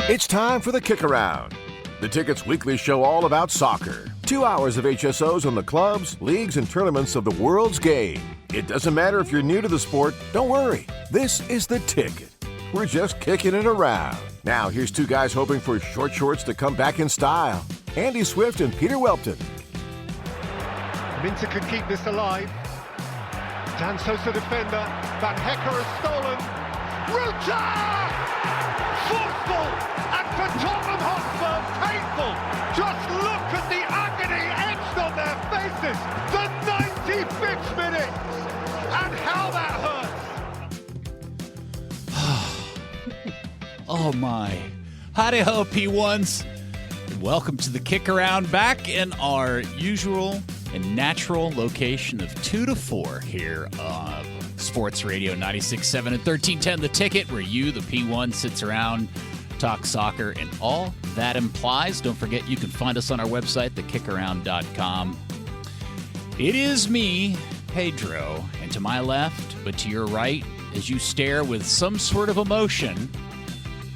It's time for the KickAround, the Ticket's weekly show all about soccer. 2 hours of HSOs on the clubs, leagues, and tournaments of the world's game. It doesn't matter if you're new to the sport, don't worry. This is the Ticket. We're just kicking it around. Now, here's two guys hoping for short shorts to come back in style. Andy Swift and Peter Welton. Minter can keep this alive. Dan Sosa defender. Van Hecker has stolen. Ruta! Forceful! And for Tottenham Hotspur, painful! Just look at the agony etched on their faces! The 95th minute! And how that hurts! Oh my. Howdy-ho, P1s. Welcome to the KickAround, back in our usual and natural location of 2 to 4 here on Sports Radio 96.7 and 1310 The Ticket, where you, the P1, sits around, talk soccer, and all that implies. Don't forget, you can find us on our website, thekickaround.com. It is me, Pedro, and to my left, but to your right, as you stare with some sort of emotion,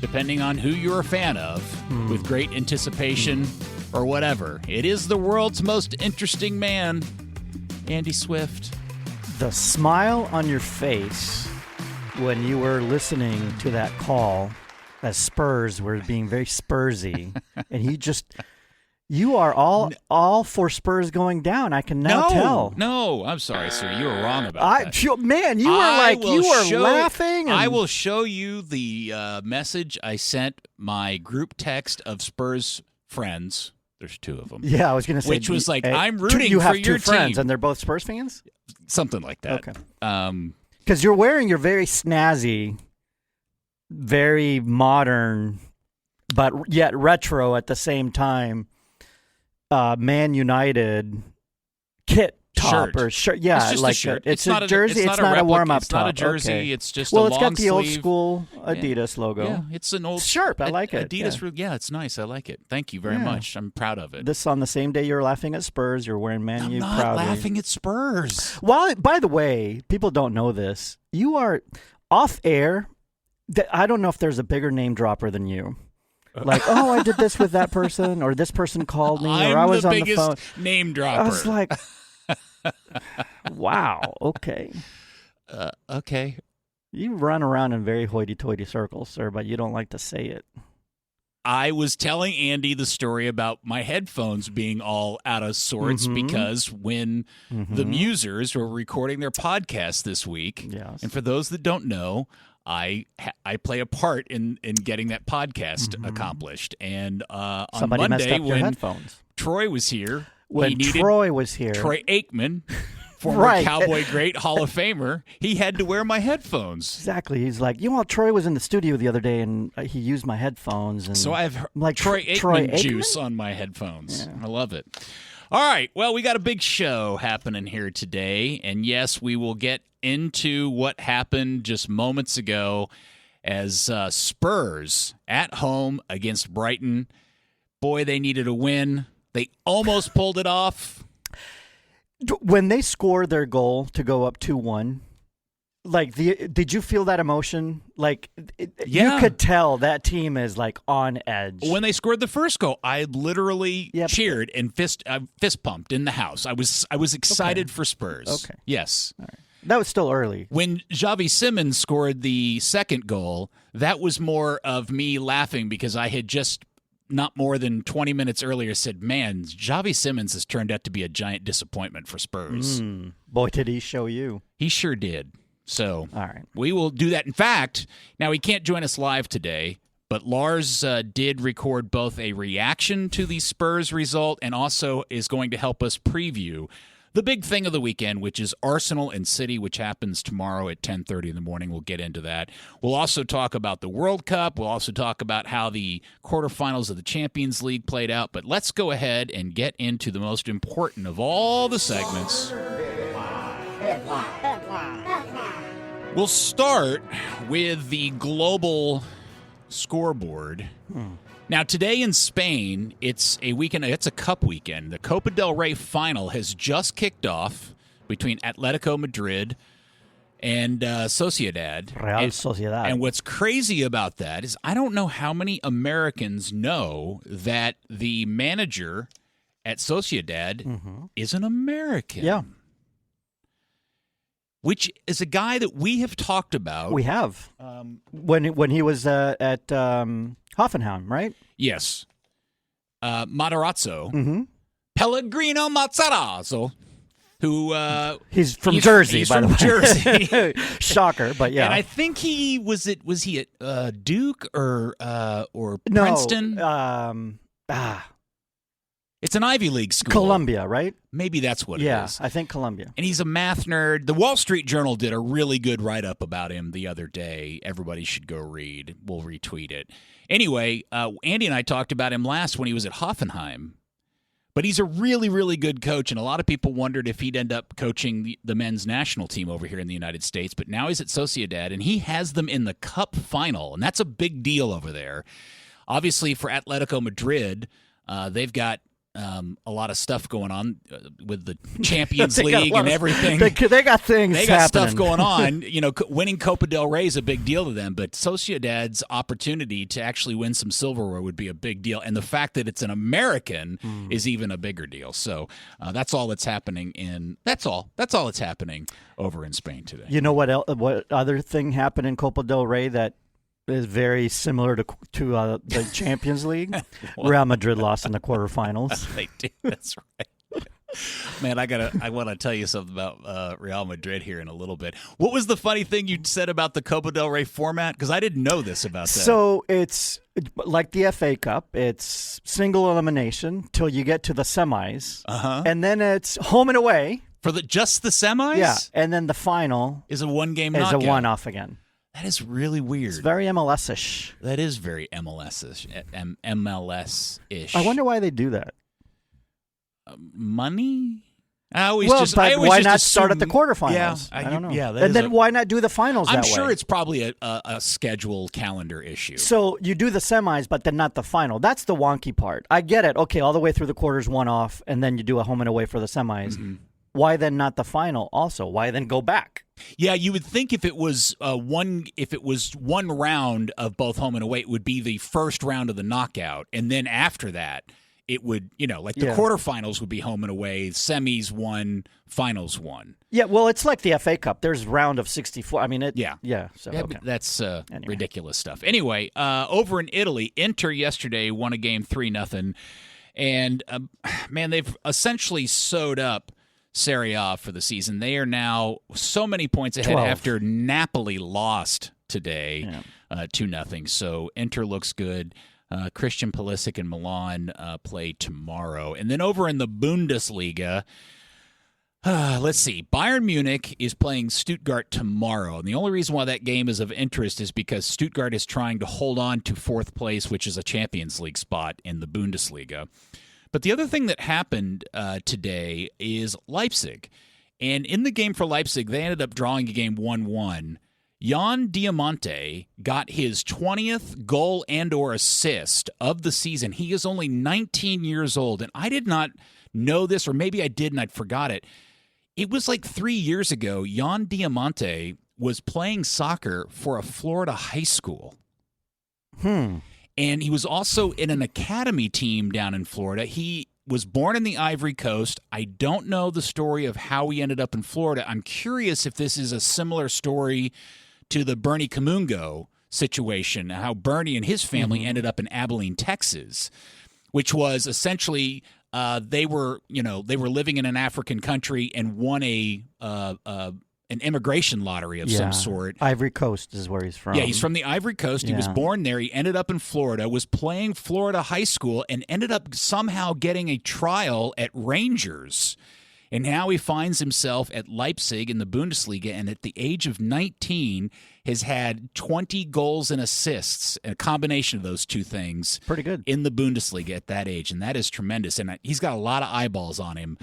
depending on who you're a fan of, with great anticipation or whatever. It is the world's most interesting man, Andy Swift. The smile on your face when you were listening to that call as Spurs were being very Spursy, and you are all for Spurs going down. I can now tell. No, I'm sorry, sir. You were wrong about that. Man, you were laughing. I will show you the message I sent my group text of Spurs friends. There's 2 of them. Yeah, I was going to say. Which was like, I'm rooting for your team. You have 2 friends, and they're both Spurs fans? Something like that. Okay. Because you're wearing your very snazzy, very modern, but yet retro at the same time, Man United kit top shirt. or shirt. Yeah, it's just like a shirt. It's a jersey. It's not a warm-up top. It's not a jersey. Okay. It's just a long sleeve. Well, it's got the old school Adidas logo. Yeah, it's an old shirt. I like it. Adidas. Yeah, it's nice. I like it. Thank you very much. I'm proud of it. This on the same day you're laughing at Spurs. You're wearing Man U proudly. I'm not laughing at Spurs. Well, by the way, people don't know this. You are off air. I don't know if there's a bigger name dropper than you. Like, oh, I did this with that person, or this person called me, or I was on the phone. Name dropper. I was like, wow, okay. Okay. You run around in very hoity-toity circles, sir, but you don't like to say it. I was telling Andy the story about my headphones being all out of sorts because when the Musers were recording their podcast this week, and for those that don't know, I play a part in getting that podcast accomplished. And on Somebody Monday, messed up your when headphones. Troy was here, Troy Aikman, former Cowboy great Hall of Famer, he had to wear my headphones. Exactly. He's like, Troy was in the studio the other day, and he used my headphones. And so I have like Troy Aikman juice on my headphones. Yeah. I love it. All right. Well, we got a big show happening here today. And yes, we will get into what happened just moments ago as Spurs at home against Brighton. Boy, they needed a win. They almost pulled it off. When they scored their goal to go up 2-1, did you feel that emotion? You could tell that team is on edge. When they scored the first goal, I literally cheered and fist pumped in the house. I was excited for Spurs. Okay. Yes. All right. That was still early. When Xavi Simons scored the second goal, that was more of me laughing because I had just not more than 20 minutes earlier said, man, Xavi Simons has turned out to be a giant disappointment for Spurs. Boy, did he show you. He sure did. So all right, we will do that. In fact, now he can't join us live today, but Lars did record both a reaction to the Spurs result and also is going to help us preview the big thing of the weekend, which is Arsenal and City, which happens tomorrow at 10:30 in the morning. We'll get into that. We'll also talk about the World Cup. We'll also talk about how the quarterfinals of the Champions League played out. But let's go ahead and get into the most important of all the segments. We'll start with the global scoreboard. Now, today in Spain, it's a weekend. It's a cup weekend. The Copa del Rey final has just kicked off between Atletico Madrid and Sociedad. Real Sociedad. And what's crazy about that is I don't know how many Americans know that the manager at Sociedad is an American. Yeah. Which is a guy that we have talked about. We have. When he was at Hoffenheim, right? Yes. Matarazzo. Mm-hmm. Pellegrino Matarazzo. Who he's from Jersey, he's by from the way. Jersey. Shocker, but yeah. And I think he was he at Duke or Princeton? It's an Ivy League school. Columbia, right? Maybe that's what it is. Yeah, I think Columbia. And he's a math nerd. The Wall Street Journal did a really good write-up about him the other day. Everybody should go read. We'll retweet it. Anyway, Andy and I talked about him last when he was at Hoffenheim. But he's a really, really good coach, and a lot of people wondered if he'd end up coaching the men's national team over here in the United States. But now he's at Sociedad, and he has them in the Cup final, and that's a big deal over there. Obviously, for Atletico Madrid, they've got a lot of stuff going on with the Champions League and everything. They got things. They got happening. stuff going on. You know, winning Copa del Rey is a big deal to them, but Sociedad's opportunity to actually win some silverware would be a big deal, and the fact that it's an American is even a bigger deal. So that's all that's happening That's all that's happening over in Spain today. You know what other thing happened in Copa del Rey that is very similar to the Champions League? Real Madrid lost in the quarterfinals. They did. That's right. Man, I want to tell you something about Real Madrid here in a little bit. What was the funny thing you said about the Copa del Rey format? Because I didn't know this about that. So it's like the FA Cup. It's single elimination till you get to the semis, and then it's home and away for just the semis. Yeah, and then the final is a one-game knockout. Is a one-off again. That is really weird. It's very MLS-ish. That is very MLS-ish. MLS-ish. I wonder why they do that. Money? Why not start at the quarterfinals? Yeah, I don't know. Yeah, and then why not do the finals that way? I'm sure it's probably a schedule calendar issue. So you do the semis, but then not the final. That's the wonky part. I get it. Okay, all the way through the quarters, one off, and then you do a home and away for the semis. Mm-hmm. Why then not the final also? Why then go back? Yeah, you would think if it was one round of both home and away, it would be the first round of the knockout, and then after that, it would, the quarterfinals would be home and away, semis one, finals one. Yeah, well, it's like the FA Cup. There's round of 64. I mean, So okay. That's ridiculous stuff. Anyway, over in Italy, Inter yesterday won a game 3-0, and man, they've essentially sewed up Serie A for the season. They are now so many points ahead 12. after Napoli lost today 2-0. So Inter looks good. Christian Pulisic and Milan play tomorrow. And then over in the Bundesliga, let's see. Bayern Munich is playing Stuttgart tomorrow. And the only reason why that game is of interest is because Stuttgart is trying to hold on to fourth place, which is a Champions League spot in the Bundesliga. But the other thing that happened today is Leipzig. And in the game for Leipzig, they ended up drawing a game 1-1. Jan Diamante got his 20th goal and or assist of the season. He is only 19 years old. And I did not know this, or maybe I did and I forgot it. It was like 3 years ago, Jan Diamante was playing soccer for a Florida high school. And he was also in an academy team down in Florida. He was born in the Ivory Coast. I don't know the story of how he ended up in Florida. I'm curious if this is a similar story to the Bernie Kamungo situation, how Bernie and his family ended up in Abilene, Texas, which was essentially they were living in an African country and won an immigration lottery of some sort. Ivory Coast is where he's from. Yeah, he's from the Ivory Coast. He was born there. He ended up in Florida, was playing Florida high school, and ended up somehow getting a trial at Rangers. And now he finds himself at Leipzig in the Bundesliga, and at the age of 19 has had 20 goals and assists, a combination of those two things. Pretty good. In the Bundesliga at that age, and that is tremendous. And he's got a lot of eyeballs on him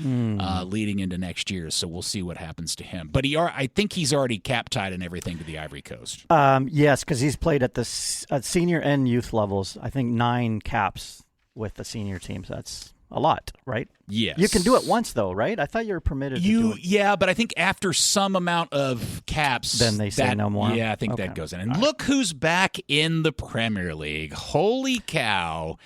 leading into next year, so we'll see what happens to him. But I think he's already cap-tied and everything to the Ivory Coast. Yes, because he's played at the senior and youth levels. I think 9 caps with the senior teams. That's a lot, right? Yes. You can do it once, though, right? I thought you were permitted to do it. Yeah, but I think after some amount of caps, then they say no more. Yeah, I think that goes in. And look who's back in the Premier League. Holy cow.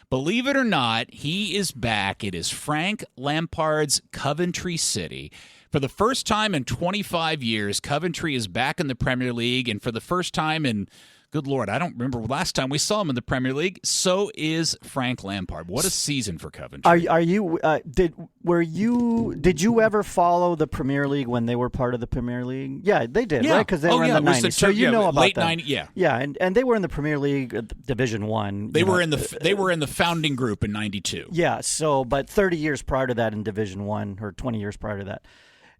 Believe it or not, he is back. It is Frank Lampard's Coventry City. For the first time in 25 years, Coventry is back in the Premier League, and for the first time in, good Lord, I don't remember last time we saw him in the Premier League. So is Frank Lampard. What a season for Coventry. Are you did you ever follow the Premier League when they were part of the Premier League? Yeah, they did, right? Because they were in the 90s. So you know about late them. 90s, yeah. Yeah, and they were in the Premier League Division 1. They were in the founding group in 92. Yeah, but 30 years prior to that in Division 1 or 20 years prior to that.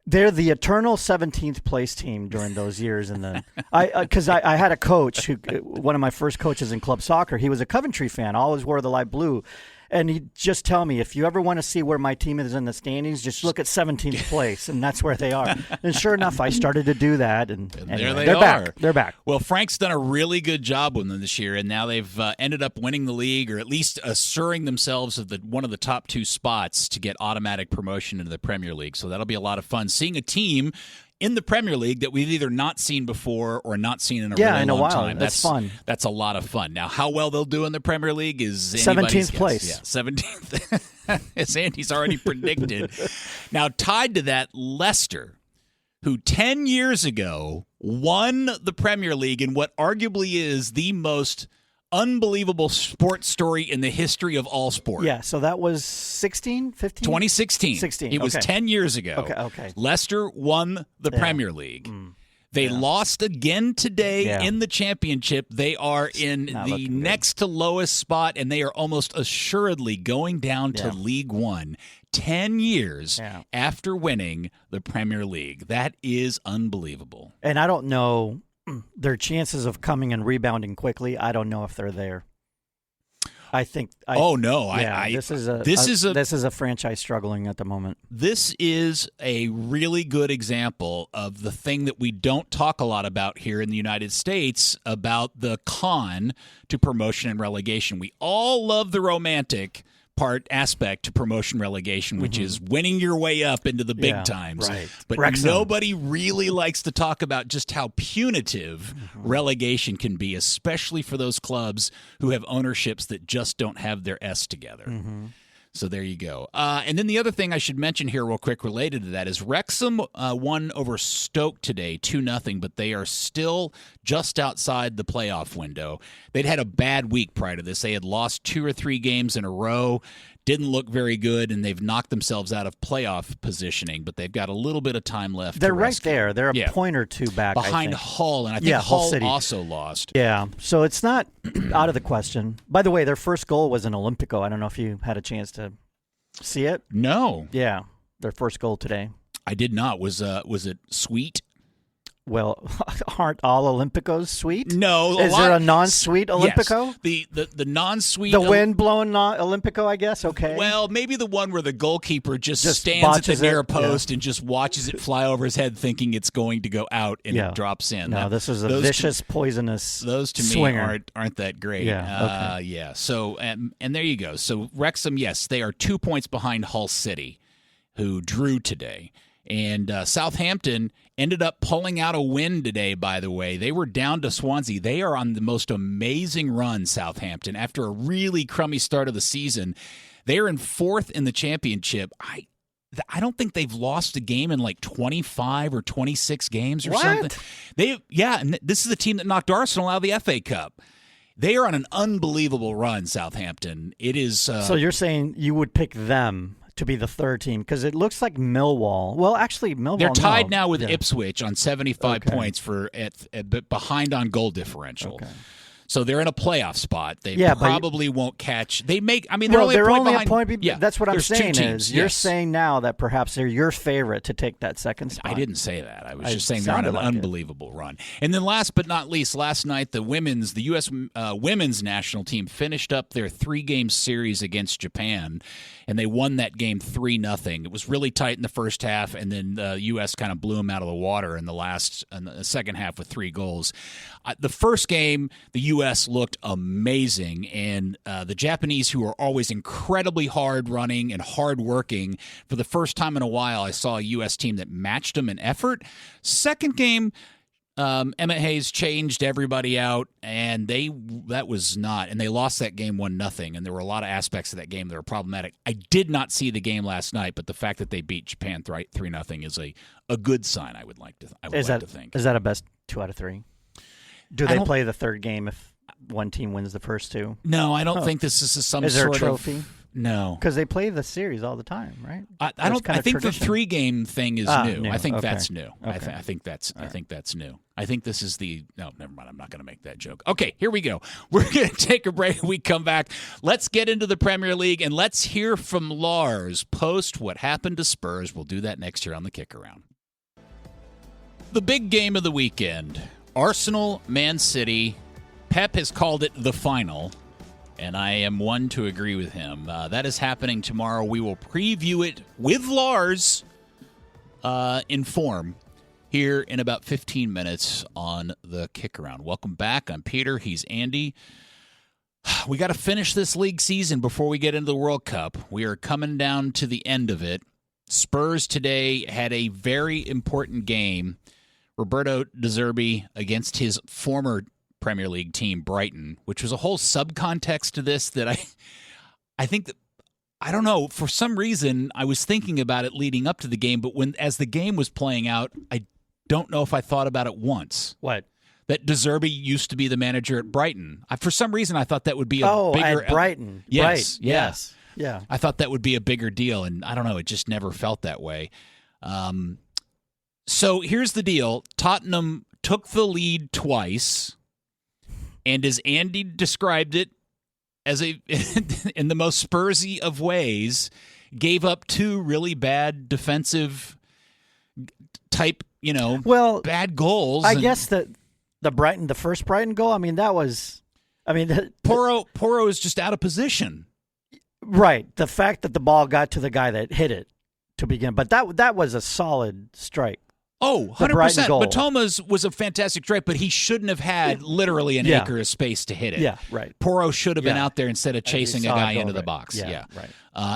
They're the eternal 17th place team during those years. Because I had a coach, one of my first coaches in club soccer, he was a Coventry fan, always wore the light blue. And he'd just tell me, if you ever want to see where my team is in the standings, just look at 17th place, and that's where they are. And sure enough, I started to do that, and anyway, they're back. They're back. Well, Frank's done a really good job with them this year, and now they've ended up winning the league, or at least assuring themselves of one of the top 2 spots to get automatic promotion into the Premier League. So that'll be a lot of fun. Seeing a team in the Premier League that we've either not seen before or not seen in a really long time. That's fun. That's a lot of fun. Now, how well they'll do in the Premier League is 17th place. Yeah, 17th. As Andy's already predicted. Now, tied to that, Leicester, who 10 years ago won the Premier League in what arguably is the most unbelievable sports story in the history of all sport. Yeah, so that was 15? 2016. 16. It was 10 years ago. Okay. Leicester won the Premier League. They lost again today in the championship. They are in the next to lowest spot, and they are almost assuredly going down to League One 10 years after winning the Premier League. That is unbelievable. And I don't know their chances of coming and rebounding quickly. I don't know if they're there. I think. This is a franchise struggling at the moment. This is a really good example of the thing that we don't talk a lot about here in the United States about the con to promotion and relegation. We all love the romantic aspect to promotion relegation, which is winning your way up into the big times. Right. But nobody really likes to talk about just how punitive relegation can be, especially for those clubs who have ownerships that just don't have their S together. So there you go. And then the other thing I should mention here real quick related to that is Wrexham won over Stoke today 2-0, but they are still just outside the playoff window. They'd had a bad week prior to this. They had lost 2 or 3 games in a row, didn't look very good, and they've knocked themselves out of playoff positioning, but they've got a little bit of time left. They're right there. They're a point or two back, behind Hull, and I think Hull also lost. Yeah, so it's not out of the question. By the way, their first goal was an Olympico. I don't know if you had a chance to see it. No. Yeah, their first goal today. I did not. Was it sweet? Well, aren't all Olympicos sweet? No. Is there a non-sweet Olympico? Yes. The non-sweet. The wind-blown Olympico, I guess. Okay. Well, maybe the one where the goalkeeper just stands at the near post and just watches it fly over his head, thinking it's going to go out, and it drops in. No, this is a vicious, poisonous. Those to swinger. me aren't that great. Yeah. Okay. Yeah. So and there you go. So Wrexham, yes, they are 2 points behind Hull City, who drew today. And Southampton ended up pulling out a win today, by the way. They were down to Swansea. They are on the most amazing run, Southampton. After a really crummy start of the season, they are in 4th in the championship. I don't think they've lost a game in like 25 or 26 games or something. And this is the team that knocked Arsenal out of the FA Cup. They are on an unbelievable run, Southampton. It is. So you're saying you would pick them to be the third team, because it looks like Millwall. Well, actually, Millwall. They're tied now with Ipswich on 75 points behind on goal differential. Okay. So they're in a playoff spot. They probably won't catch. They make. I mean, they're only a point behind. That's what I'm saying. You're saying now that perhaps they're your favorite to take that second spot. I didn't say that. I was just saying they're on an unbelievable run. And then, last but not least, last night the U.S. Women's national team finished up their 3-game series against Japan, and they won that game 3-0. It was really tight in the first half, and then the U.S. kind of blew them out of the water in the second half with 3 goals. The first game, the U.S. looked amazing, and the Japanese, who are always incredibly hard running and hard working, for the first time in a while, I saw a U.S. team that matched them in effort. Second game, Emmett Hayes changed everybody out, and they lost that game 1-0, and there were a lot of aspects of that game that were problematic. I did not see the game last night, but the fact that they beat Japan 3-0 is a good sign. I would like to think. Is that a best 2 out of 3? Do they play the third game if one team wins the first 2? No, I don't think this is some Is there sort a trophy? No, because they play the series all the time, right? I don't. I think tradition. the 3-game thing is new. I think that's new. Okay. I think that's new. I think this is no. Never mind. I'm not going to make that joke. Okay, here we go. We're going to take a break. We come back. Let's get into the Premier League and let's hear from Lars post what happened to Spurs. We'll do that next year on the Kick-Around. The big game of the weekend: Arsenal, Man City. Pep has called it the final, and I am one to agree with him. That is happening tomorrow. We will preview it with Lars in form here in about 15 minutes on the Kick-Around. Welcome back. I'm Peter. He's Andy. We got to finish this league season before we get into the World Cup. We are coming down to the end of it. Spurs today had a very important game. Roberto De Zerbi against his former Premier League team, Brighton, which was a whole subcontext to this that I think that, I don't know, for some reason I was thinking about it leading up to the game, but as the game was playing out, I don't know if I thought about it once. What? That De Zerbi used to be the manager at Brighton. For some reason I thought that would be a bigger... at Brighton. Yes. Right. Yeah. Yes. Yeah. I thought that would be a bigger deal, and I don't know, it just never felt that way. So here's the deal. Tottenham took the lead twice, and as Andy described it, as in the most Spursy of ways, gave up 2 really bad defensive type, bad goals. I guess the first Brighton goal, Porro is just out of position. Right. The fact that the ball got to the guy that hit it to begin, but that was a solid strike. Oh, 100%. Matoma's was a fantastic strike, but he shouldn't have had literally an acre of space to hit it. Yeah, right. Porro should have been out there instead of chasing a guy into the box. Yeah. Right.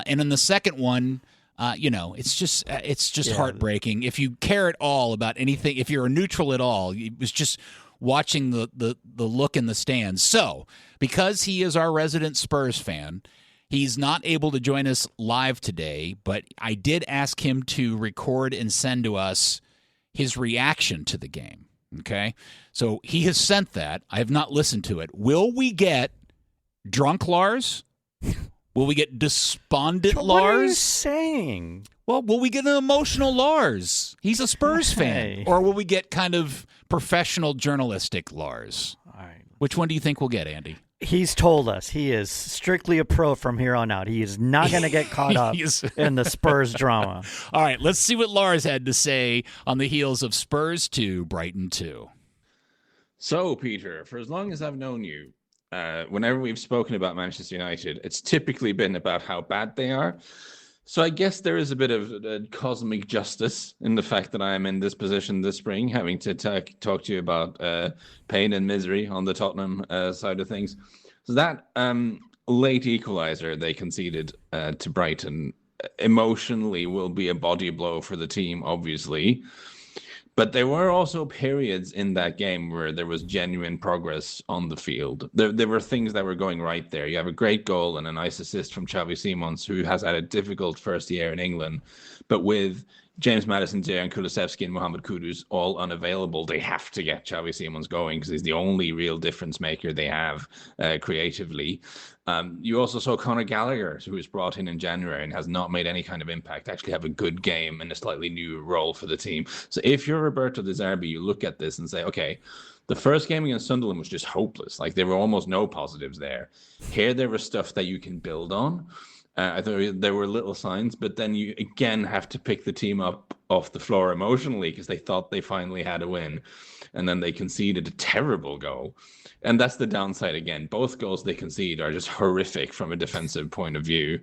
And in the second one, it's just heartbreaking. If you care at all about anything, if you're a neutral at all, it was just watching the look in the stands. So, because he is our resident Spurs fan, he's not able to join us live today, but I did ask him to record and send to us his reaction to the game. Okay? So he has sent that. I have not listened to it. Will we get drunk Lars? Will we get despondent Lars? What are you saying? Well, will we get an emotional Lars? He's a Spurs fan. Or will we get kind of professional journalistic Lars? All right. Which one do you think we'll get, Andy? He's told us he is strictly a pro from here on out. He is not going to get caught up in the Spurs drama. All right, let's see what Lars had to say on the heels of Spurs 2, Brighton 2. So, Peter, for as long as I've known you, whenever we've spoken about Manchester United, it's typically been about how bad they are. So I guess there is a bit of cosmic justice in the fact that I am in this position this spring, having to talk to you about pain and misery on the Tottenham side of things. So that late equalizer they conceded to Brighton emotionally will be a body blow for the team, obviously. But there were also periods in that game where there was genuine progress on the field. There were things that were going right there. You have a great goal and a nice assist from Xavi Simons, who has had a difficult first year in England. But with James Maddison, Dejan Kulusevski, and Mohamed Kudus all unavailable, they have to get Xavi Simons going because he's the only real difference maker they have creatively. You also saw Conor Gallagher, who was brought in January and has not made any kind of impact, actually have a good game in a slightly new role for the team. So if you're Roberto De Zerbi, you look at this and say, okay, the first game against Sunderland was just hopeless. Like, there were almost no positives there. Here, there was stuff that you can build on. I thought there were little signs, but then you again have to pick the team up off the floor emotionally because they thought they finally had a win. And then they conceded a terrible goal. And that's the downside again. Both goals they concede are just horrific from a defensive point of view.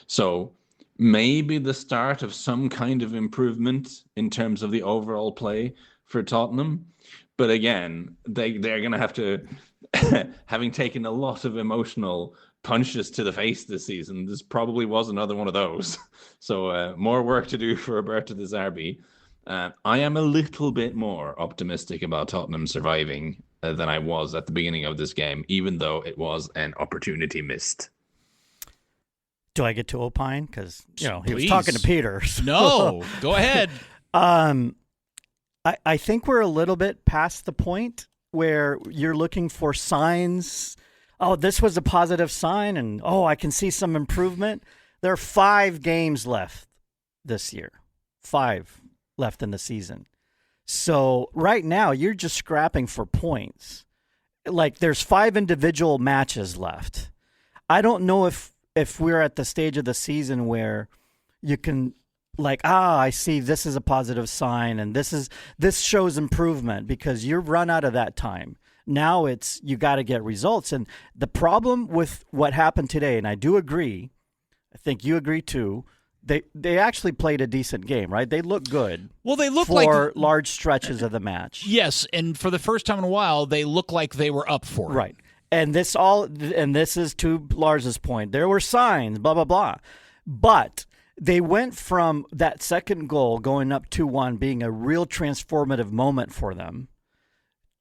So maybe the start of some kind of improvement in terms of the overall play for Tottenham. But again, they're going to have to having taken a lot of emotional punches to the face this season, this probably was another one of those. So more work to do for Roberto De Zerbi. I am a little bit more optimistic about Tottenham surviving than I was at the beginning of this game, even though it was an opportunity missed. Do I get to opine? Because he was Please. talking to Peter. So. No, go ahead. I think we're a little bit past the point where you're looking for signs. Oh, this was a positive sign, and I can see some improvement. There are 5 games left this year. 5 left in the season. So right now you're just scrapping for points. Like there's 5 individual matches left. I don't know if we're at the stage of the season where you can I see this is a positive sign and this shows improvement, because you're run out of that time. Now it's you got to get results. And the problem with what happened today, and I do agree, I think you agree too, they actually played a decent game, right? They look good. Well, they look for large stretches of the match. Yes, and for the first time in a while, they look like they were up for it. Right. And this is to Lars's point. There were signs, blah blah blah. But they went from that second goal going up 2-1 being a real transformative moment for them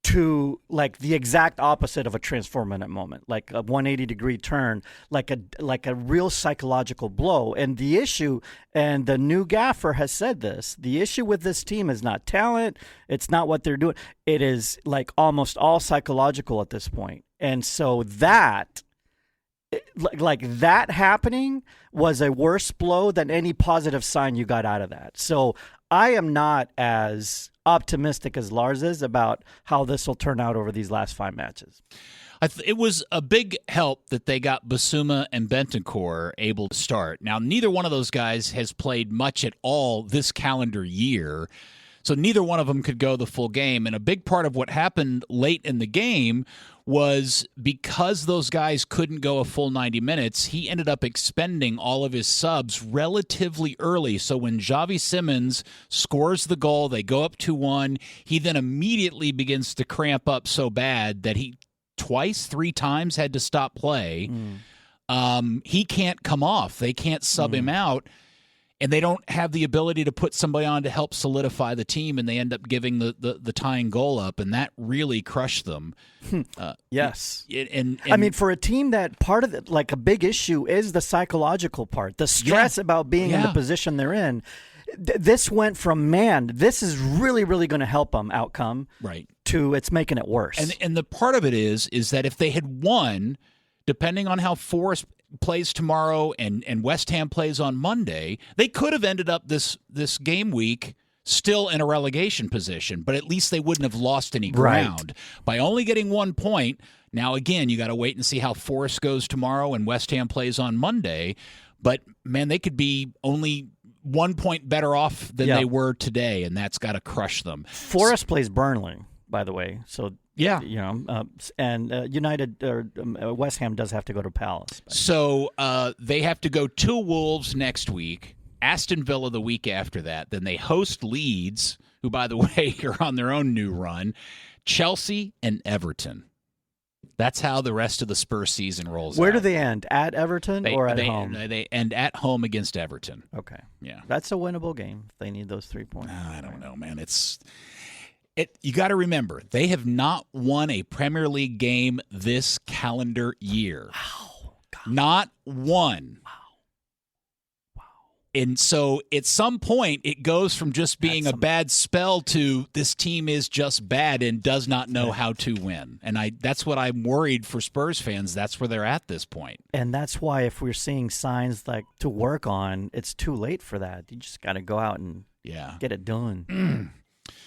to like the exact opposite of a transformative moment, like a 180-degree turn, like a real psychological blow. And the issue, and the new gaffer has said this, the issue with this team is not talent, it's not what they're doing. It is like almost all psychological at this point. And so that happening was a worse blow than any positive sign you got out of that. So I am not as optimistic as Lars is about how this will turn out over these last 5 matches. It was a big help that they got Basuma and Bentancur able to start. Now, neither one of those guys has played much at all this calendar year, so neither one of them could go the full game. And a big part of what happened late in the game was because those guys couldn't go a full 90 minutes, he ended up expending all of his subs relatively early. So when Xavi Simons scores the goal, they go up 2-1, he then immediately begins to cramp up so bad that he 3 times had to stop play. He can't come off. They can't sub him out. And they don't have the ability to put somebody on to help solidify the team, and they end up giving the tying goal up, and that really crushed them. Yes. And I mean, for a team that part of it, like a big issue is the psychological part, the stress about being in the position they're in. This went from, this is really, really going to help them outcome, right, to it's making it worse. And the part of it is that if they had won, depending on how Forest plays tomorrow and West Ham plays on Monday, they could have ended up this game week still in a relegation position, but at least they wouldn't have lost any ground. Right. By only getting 1 point, now again, you got to wait and see how Forest goes tomorrow and West Ham plays on Monday, but man, they could be only 1 point better off than they were today, and that's got to crush them. Forest plays Burnley, by the way, so yeah, and United or West Ham does have to go to Palace. So they have to go to Wolves next week, Aston Villa the week after that. Then they host Leeds, who, by the way, are on their own new run, Chelsea and Everton. That's how the rest of the Spurs season rolls out. Where do they end? At Everton or at home? They end at home against Everton. Okay. Yeah. That's a winnable game if they need those 3 points. I don't know, man. You got to remember, they have not won a Premier League game this calendar year. Wow. God. Not one. Wow. And so at some point, it goes from just being a bad spell to this team is just bad and does not know how to win. And that's what I'm worried for Spurs fans. That's where they're at this point. And that's why if we're seeing signs like to work on, it's too late for that. You just got to go out and get it done.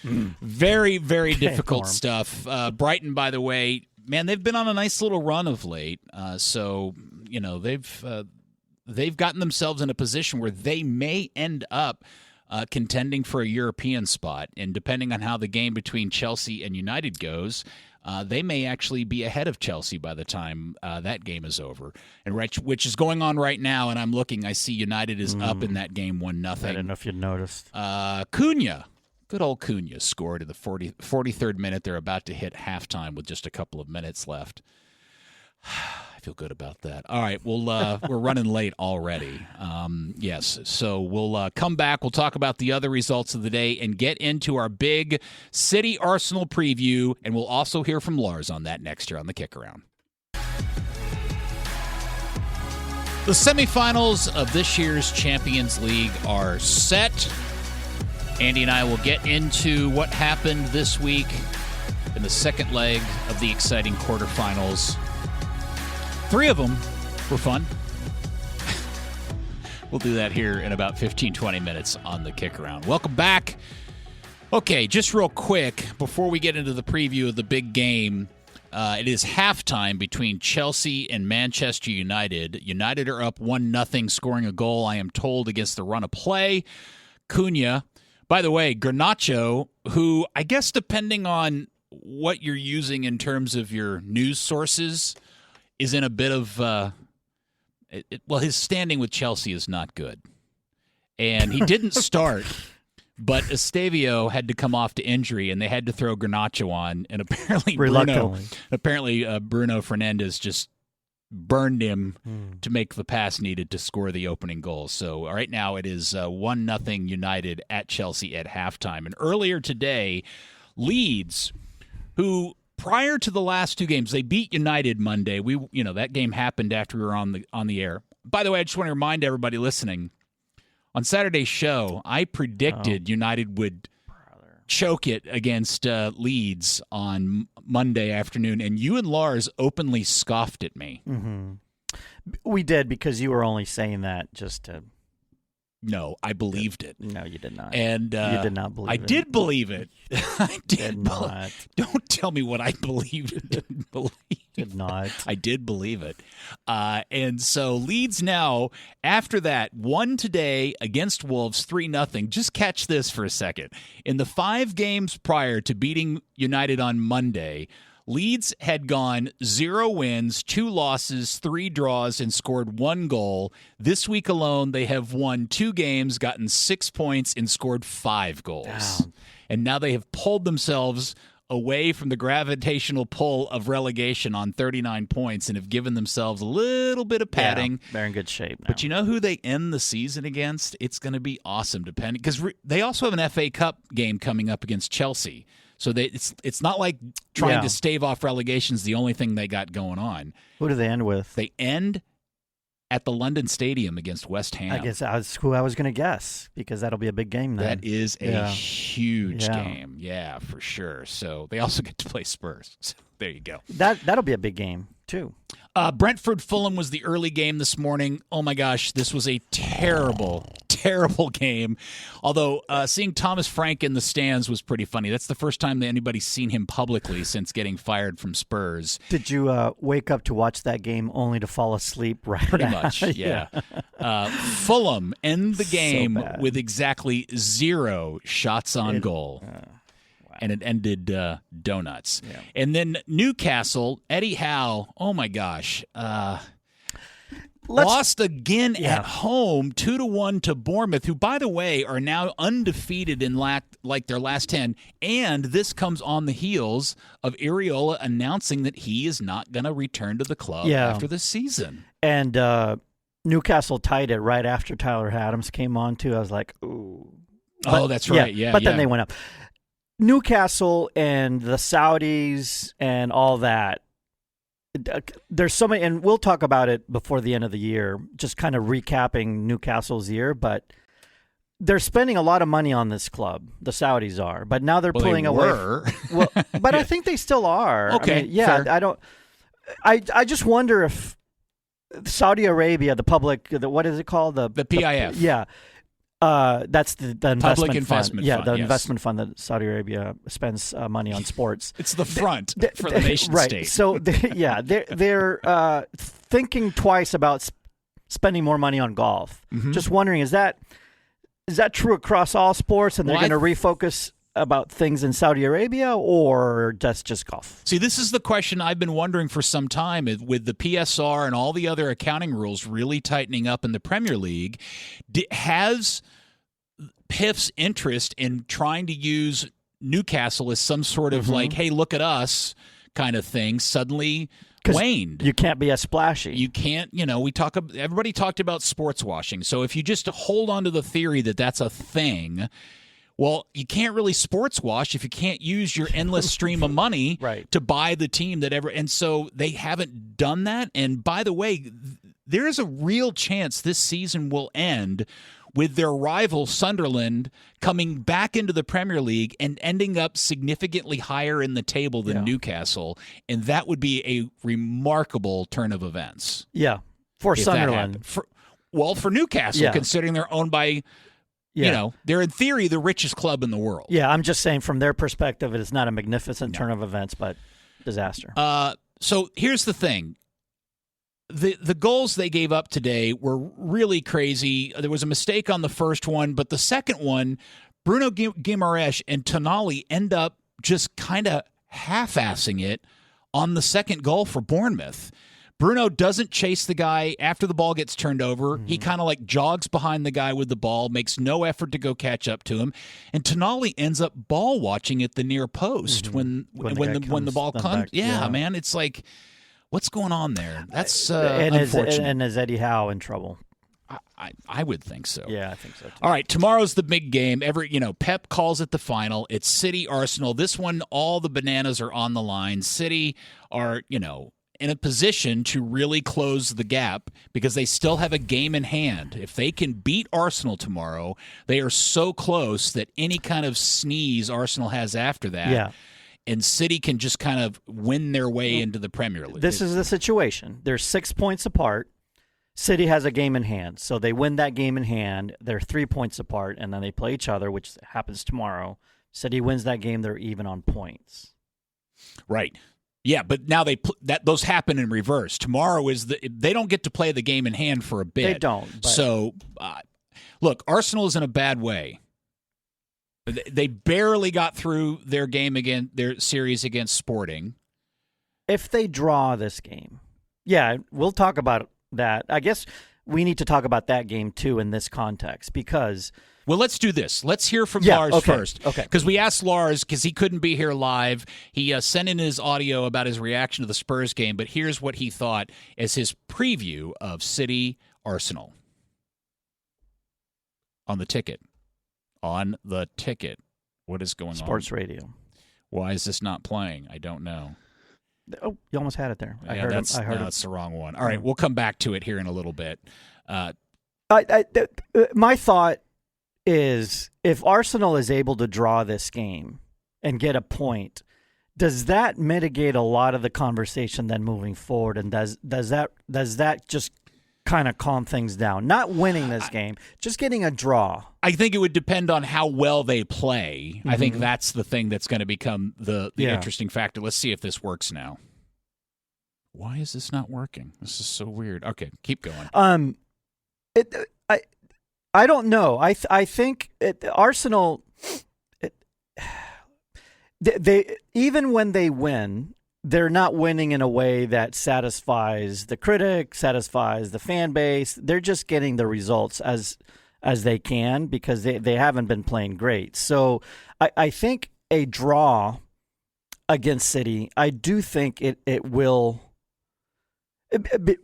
Very, very difficult stuff. Brighton, by the way, man, they've been on a nice little run of late. So, they've gotten themselves in a position where they may end up contending for a European spot. And depending on how the game between Chelsea and United goes, they may actually be ahead of Chelsea by the time that game is over, and which is going on right now. And I'm looking, I see United is up in that game 1-0. I don't know if you noticed. Good old Cunha scored in the 43rd minute. They're about to hit halftime with just a couple of minutes left. I feel good about that. All right, we're running late already. Yes, so we'll come back. We'll talk about the other results of the day and get into our big City Arsenal preview, and we'll also hear from Lars on that next year on the KickAround. The semifinals of this year's Champions League are set. Andy and I will get into what happened this week in the second leg of the exciting quarterfinals. 3 of them were fun. We'll do that here in about 15, 20 minutes on the KickAround. Welcome back. Okay, just real quick, before we get into the preview of the big game, it is halftime between Chelsea and Manchester United. United are up 1-0, scoring a goal, I am told, against the run of play. Cunha. By the way, Garnacho, who I guess depending on what you're using in terms of your news sources, is in a bit of, his standing with Chelsea is not good. And he didn't start, but Estavio had to come off to injury, and they had to throw Garnacho on, and apparently Bruno Fernandes just burned him to make the pass needed to score the opening goal. So right now it is 1-0 United at Chelsea at halftime. And earlier today, Leeds, who prior to the last 2 games, they beat United Monday. That game happened after we were on the air. By the way, I just want to remind everybody listening, on Saturday's show, I predicted United would choke it against Leeds on Monday afternoon, and you and Lars openly scoffed at me. Mm-hmm. We did, because you were only saying that just to... No, I believed it. No, you did not. And you did not believe it. I did believe it. I did not. Don't tell me what I believed and didn't believe. Did not. I did believe it. And so Leeds now, after that, won today against Wolves 3-0. Just catch this for a second. In the 5 games prior to beating United on Monday, Leeds had gone 0 wins, 2 losses, 3 draws, and scored 1 goal. This week alone, they have won 2 games, gotten 6 points, and scored 5 goals. Damn. And now they have pulled themselves away from the gravitational pull of relegation on 39 points and have given themselves a little bit of padding. Yeah, they're in good shape now. But you know who they end the season against? It's going to be awesome, depending, because they also have an FA Cup game coming up against Chelsea. So it's not like trying to stave off relegation is the only thing they got going on. Who do they end with? They end at the London Stadium against West Ham. I guess that's who I was going to guess, because that'll be a big game then. That is a huge game. Yeah, for sure. So they also get to play Spurs. So there you go. That'll be a big game too. Brentford-Fulham was the early game this morning. Oh, my gosh, this was a terrible game. Although seeing Thomas Frank in the stands was pretty funny. That's the first time that anybody's seen him publicly since getting fired from Spurs. Did you wake up to watch that game only to fall asleep right Pretty much, yeah. Fulham end the game with exactly 0 shots on goal. And it ended donuts. Yeah. And then Newcastle, Eddie Howe, oh my gosh, lost again at home, 2-1 to Bournemouth, who, by the way, are now undefeated in their last 10. And this comes on the heels of Iraola announcing that he is not going to return to the club after the season. And Newcastle tied it right after Tyler Adams came on, too. I was like, ooh. But, that's right, But then they went up. Newcastle and the Saudis and all that, there's so many, and we'll talk about it before the end of the year, just kind of recapping Newcastle's year, but they're spending a lot of money on this club, the Saudis are, but now they're pulling away. But I think they still are. Okay, fair. I just wonder if Saudi Arabia, the public, what is it called? The PIF. That's the Public investment fund. Fund. The investment fund that Saudi Arabia spends money on sports. It's the front for the nation right. state. So they're thinking twice about spending more money on golf. Mm-hmm. Just wondering, is that true across all sports, and they're going to refocus about things in Saudi Arabia, or that's just golf? See, this is the question I've been wondering for some time. With the PSR and all the other accounting rules really tightening up in the Premier League, has Pif's interest in trying to use Newcastle as some sort of like, hey, look at us kind of thing suddenly waned. You can't be as splashy. You can't, everybody talked about sports washing. So if you just hold on to the theory that that's a thing, well, you can't really sports wash if you can't use your endless stream of money to buy the team that ever. And so they haven't done that. And by the way, there is a real chance this season will end with their rival Sunderland coming back into the Premier League and ending up significantly higher in the table than Newcastle. And that would be a remarkable turn of events. Yeah, for Sunderland. For Newcastle, considering they're owned by, they're in theory the richest club in the world. Yeah, I'm just saying from their perspective, it's not a magnificent turn of events, but disaster. So here's the thing. The goals they gave up today were really crazy. There was a mistake on the first one, but the second one, Bruno Guimaraes and Tonali end up just kind of half-assing it on the second goal for Bournemouth. Bruno doesn't chase the guy after the ball gets turned over. He kind of like jogs behind the guy with the ball, makes no effort to go catch up to him, and Tonali ends up ball watching at the near post when the ball comes. Yeah, man, it's like, what's going on there? That's unfortunate. Is Eddie Howe in trouble? I would think so. Yeah, I think so too. All right, tomorrow's the big game. Pep calls it the final. It's City Arsenal. This one, all the bananas are on the line. City are, in a position to really close the gap because they still have a game in hand. If they can beat Arsenal tomorrow, they are so close that any kind of sneeze Arsenal has after that. Yeah. And City can just kind of win their way into the Premier League. This is the situation. They're 6 points apart. City has a game in hand. So they win that game in hand. They're 3 points apart, and then they play each other, which happens tomorrow. City wins that game. They're even on points. Right. Yeah, but now those happen in reverse. Tomorrow they don't get to play the game in hand for a bit. They don't. But... So, look, Arsenal is in a bad way. They barely got through their series against Sporting. If they draw this game, we'll talk about that. I guess we need to talk about that game too in this context because. Well, let's do this. Let's hear from Lars first. Okay. Because we asked Lars because he couldn't be here live. He sent in his audio about his reaction to the Spurs game, but here's what he thought as his preview of City Arsenal on the ticket. What is going on? Sports radio. Why is this not playing? I don't know. Oh, you almost had it there. I heard that's the wrong one. All right, we'll come back to it here in a little bit. My thought is if Arsenal is able to draw this game and get a point, does that mitigate a lot of the conversation then moving forward? And does that just kind of calm things down? Not winning this game, just getting a draw. I think it would depend on how well they play. I think that's the thing that's going to become the interesting factor. Let's see if this works now. Why is this not working? This is so weird. Okay, keep going. I don't know. I think Arsenal. They even when they win, they're not winning in a way that satisfies the critic, satisfies the fan base. They're just getting the results as they can because they haven't been playing great. So I think a draw against City, I do think it will,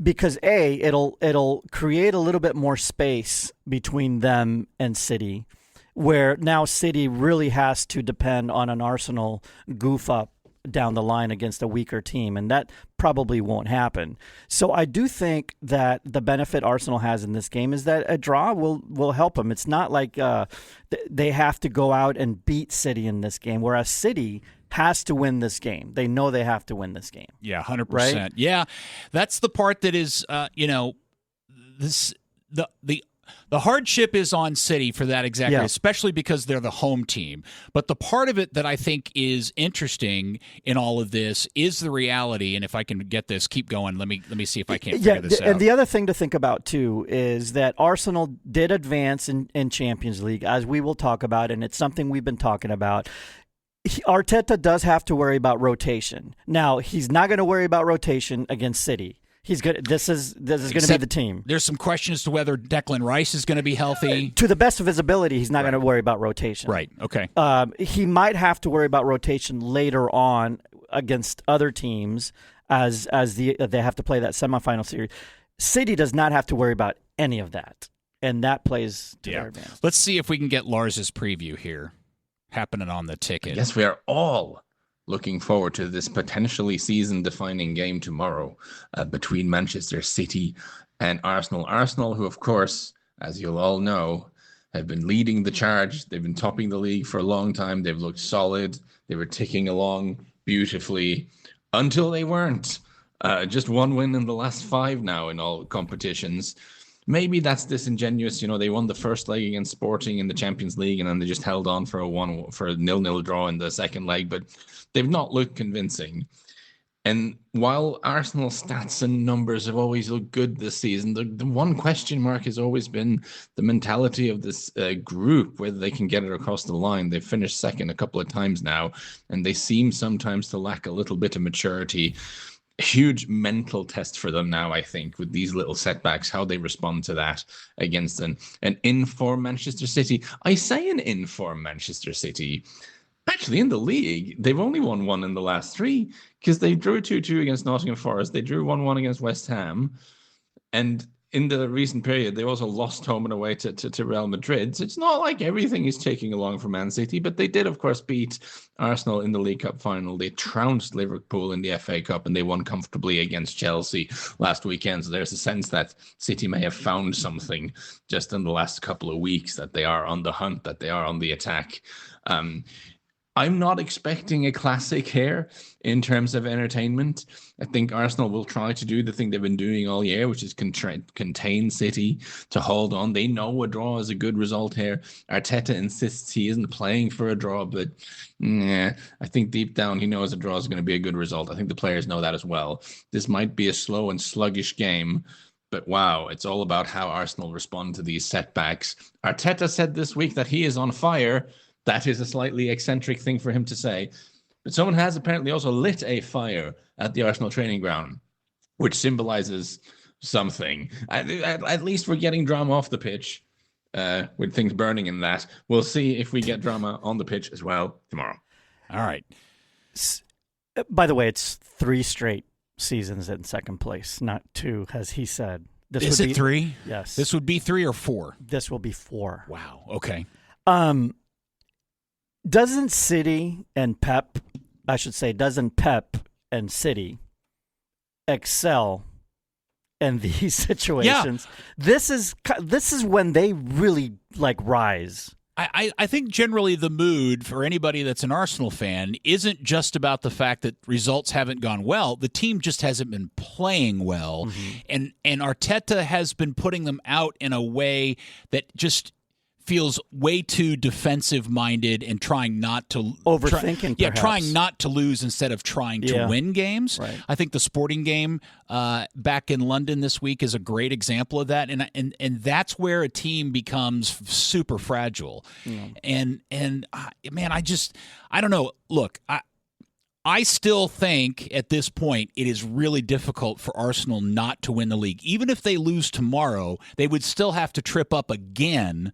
because it'll create a little bit more space between them and City, where now City really has to depend on an Arsenal goof up down the line against a weaker team, and that probably won't happen. So I do think that the benefit Arsenal has in this game is that a draw will help them. It's not like they have to go out and beat City in this game, whereas City has to win this game. They know they have to win this game. Yeah, 100%. Right? Yeah, that's the part that is, the hardship is on City for that exactly, especially because they're the home team. But the part of it that I think is interesting in all of this is the reality. And if I can get this, keep going. Let me see if I can't figure this out. And the other thing to think about too is that Arsenal did advance in Champions League, as we will talk about, and it's something we've been talking about. Arteta does have to worry about rotation. Now, he's not going to worry about rotation against City. He's good. This is going to be the team. There's some question as to whether Declan Rice is going to be healthy. To the best of his ability, he's not going to worry about rotation. Right. Okay. He might have to worry about rotation later on against other teams as they have to play that semifinal series. City does not have to worry about any of that, and that plays to their advantage. Let's see if we can get Lars's preview here happening on the ticket. Yes, we are all looking forward to this potentially season-defining game tomorrow between Manchester City and Arsenal. Arsenal, who, of course, as you'll all know, have been leading the charge. They've been topping the league for a long time. They've looked solid. They were ticking along beautifully until they weren't. Just one win in the last 5 now in all competitions. Maybe that's disingenuous. They won the first leg against Sporting in the Champions League, and then they just held on for a 0-0 draw in the second leg. But they've not looked convincing. And while Arsenal's stats and numbers have always looked good this season, the one question mark has always been the mentality of this group, whether they can get it across the line. They've finished second a couple of times now, and they seem sometimes to lack a little bit of maturity. Huge mental test for them now, I think, with these little setbacks, how they respond to that against an in-form Manchester City. I say an in-form Manchester City. Actually, in the league, they've only won 1 in the last 3 because they drew 2-2 against Nottingham Forest. They drew 1-1 against West Ham. And in the recent period, they also lost home and away to Real Madrid. So it's not like everything is taking along for Man City, but they did, of course, beat Arsenal in the League Cup final. They trounced Liverpool in the FA Cup, and they won comfortably against Chelsea last weekend. So there's a sense that City may have found something just in the last couple of weeks, that they are on the hunt, that they are on the attack. I'm not expecting a classic here in terms of entertainment. I think Arsenal will try to do the thing they've been doing all year, which is contain City, to hold on. They know a draw is a good result here. Arteta insists he isn't playing for a draw, but I think deep down he knows a draw is going to be a good result. I think the players know that as well. This might be a slow and sluggish game, but wow, it's all about how Arsenal respond to these setbacks. Arteta said this week that he is on fire. That is a slightly eccentric thing for him to say. But someone has apparently also lit a fire at the Arsenal training ground, which symbolizes something. At least we're getting drama off the pitch with things burning in that. We'll see if we get drama on the pitch as well tomorrow. All right. By the way, it's 3 straight seasons in second place, not 2, as he said. Is it 3? Yes. This would be 3 or 4? This will be 4. Wow. Okay. Doesn't Pep and City excel in these situations? Yeah. This is when they really rise. I think generally the mood for anybody that's an Arsenal fan isn't just about the fact that results haven't gone well. The team just hasn't been playing well, and Arteta has been putting them out in a way that just feels way too defensive-minded and trying not to overthinking. Trying not to lose instead of trying to win games. Right. I think the Sporting game back in London this week is a great example of that, and that's where a team becomes super fragile. And man, I don't know. Look, I still think at this point it is really difficult for Arsenal not to win the league. Even if they lose tomorrow, they would still have to trip up again.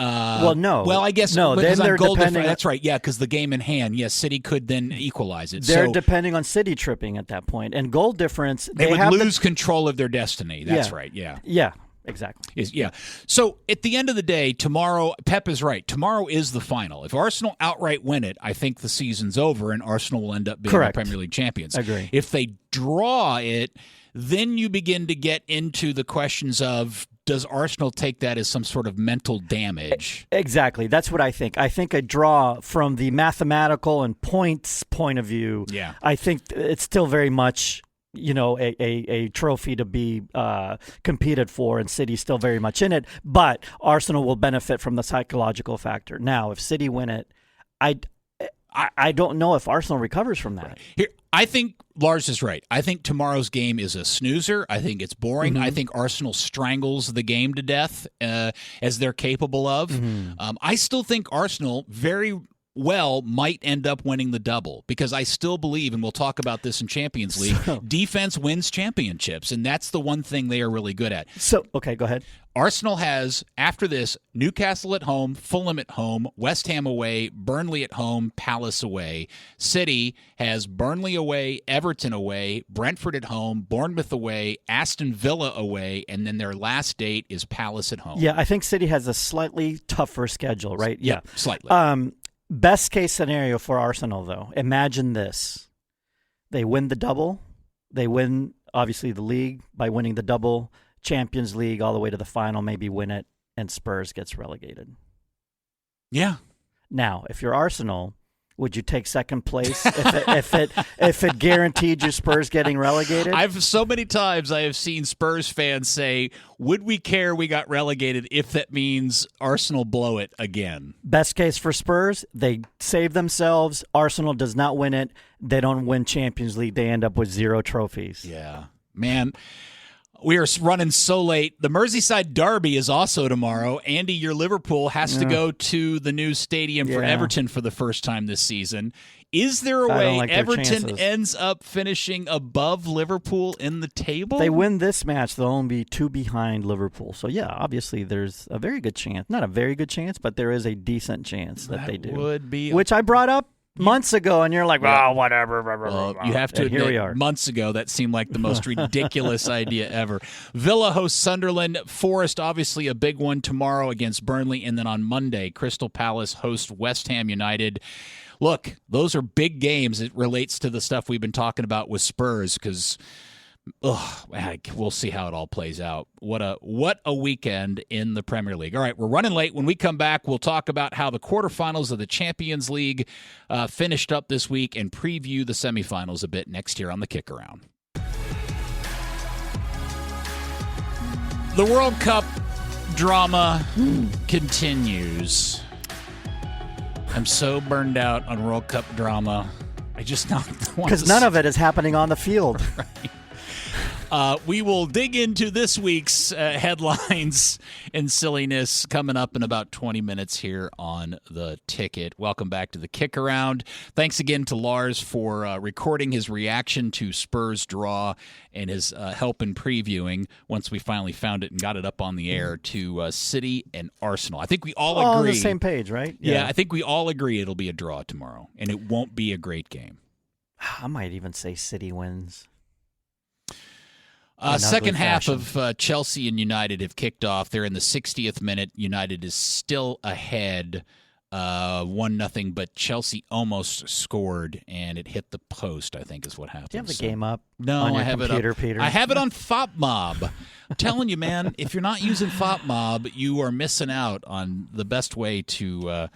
I guess no. Then they're depending. That's right. Yeah, because the game in hand. Yes, City could then equalize it. They're depending on City tripping at that point, and goal difference. They would lose control of their destiny. That's right. Yeah. Yeah. Exactly. So at the end of the day, tomorrow, Pep is right. Tomorrow is the final. If Arsenal outright win it, I think the season's over, and Arsenal will end up being the Premier League champions. I agree. If they draw it, then you begin to get into the questions of, does Arsenal take that as some sort of mental damage? Exactly. That's what I think. I think a draw from the mathematical and points point of view, I think it's still very much, a trophy to be competed for, and City's still very much in it. But Arsenal will benefit from the psychological factor. Now, if City win it, I don't know if Arsenal recovers from that. Right. Here, I think Lars is right. I think tomorrow's game is a snoozer. I think it's boring. I think Arsenal strangles the game to death as they're capable of. I still think Arsenal very well might end up winning the double, because I still believe, and we'll talk about this in Champions League, defense wins championships, and that's the one thing they are really good at. So, okay, go ahead. Arsenal has, after this, Newcastle at home, Fulham at home, West Ham away, Burnley at home, Palace away. City has Burnley away, Everton away, Brentford at home, Bournemouth away, Aston Villa away, and then their last date is Palace at home. Yeah, I think City has a slightly tougher schedule, right? Yeah, slightly. Best case scenario for Arsenal, though. Imagine this. They win the double. They win, obviously, the league by winning the double. Champions League all the way to the final, maybe win it, and Spurs gets relegated. Yeah. Now, if you're Arsenal, would you take second place if it guaranteed you Spurs getting relegated? So many times I have seen Spurs fans say, would we care we got relegated if that means Arsenal blow it again? Best case for Spurs, they save themselves. Arsenal does not win it. They don't win Champions League. They end up with 0 trophies. Yeah. Man, we are running so late. The Merseyside Derby is also tomorrow. Andy, your Liverpool has to go to the new stadium for Everton for the first time this season. Is there a way Everton ends up finishing above Liverpool in the table? They win this match, they'll only be 2 behind Liverpool. So, yeah, obviously there's a very good chance. Not a very good chance, but there is a decent chance that they do. Would be, which I brought up months ago, and you're like, well, whatever. Well, you have to admit, here we are. Months ago, that seemed like the most ridiculous idea ever. Villa hosts Sunderland. Forest, obviously a big one tomorrow against Burnley. And then on Monday, Crystal Palace hosts West Ham United. Look, those are big games. It relates to the stuff we've been talking about with Spurs, because we'll see how it all plays out. What a weekend in the Premier League. All right, we're running late. When we come back, we'll talk about how the quarterfinals of the Champions League finished up this week and preview the semifinals a bit next year on the KickAround. The World Cup drama continues. I'm so burned out on World Cup drama. I just not want to. Because none of it is happening on the field. Right. We will dig into this week's headlines and silliness coming up in about 20 minutes here on The Ticket. Welcome back to the KickAround. Thanks again to Lars for recording his reaction to Spurs' draw and his help in previewing, once we finally found it and got it up on the air, to City and Arsenal. I think we all agree. All on the same page, right? Yeah, I think we all agree it'll be a draw tomorrow, and it won't be a great game. I might even say City wins. Second half of Chelsea and United have kicked off. They're in the 60th minute. United is still ahead 1-0, but Chelsea almost scored, and it hit the post, I think is what happened. Do you have the game up? No, on your I have computer, it up. Peter? I have it on FOPMob. I'm telling you, man, if you're not using FOPMob, you are missing out on the best way to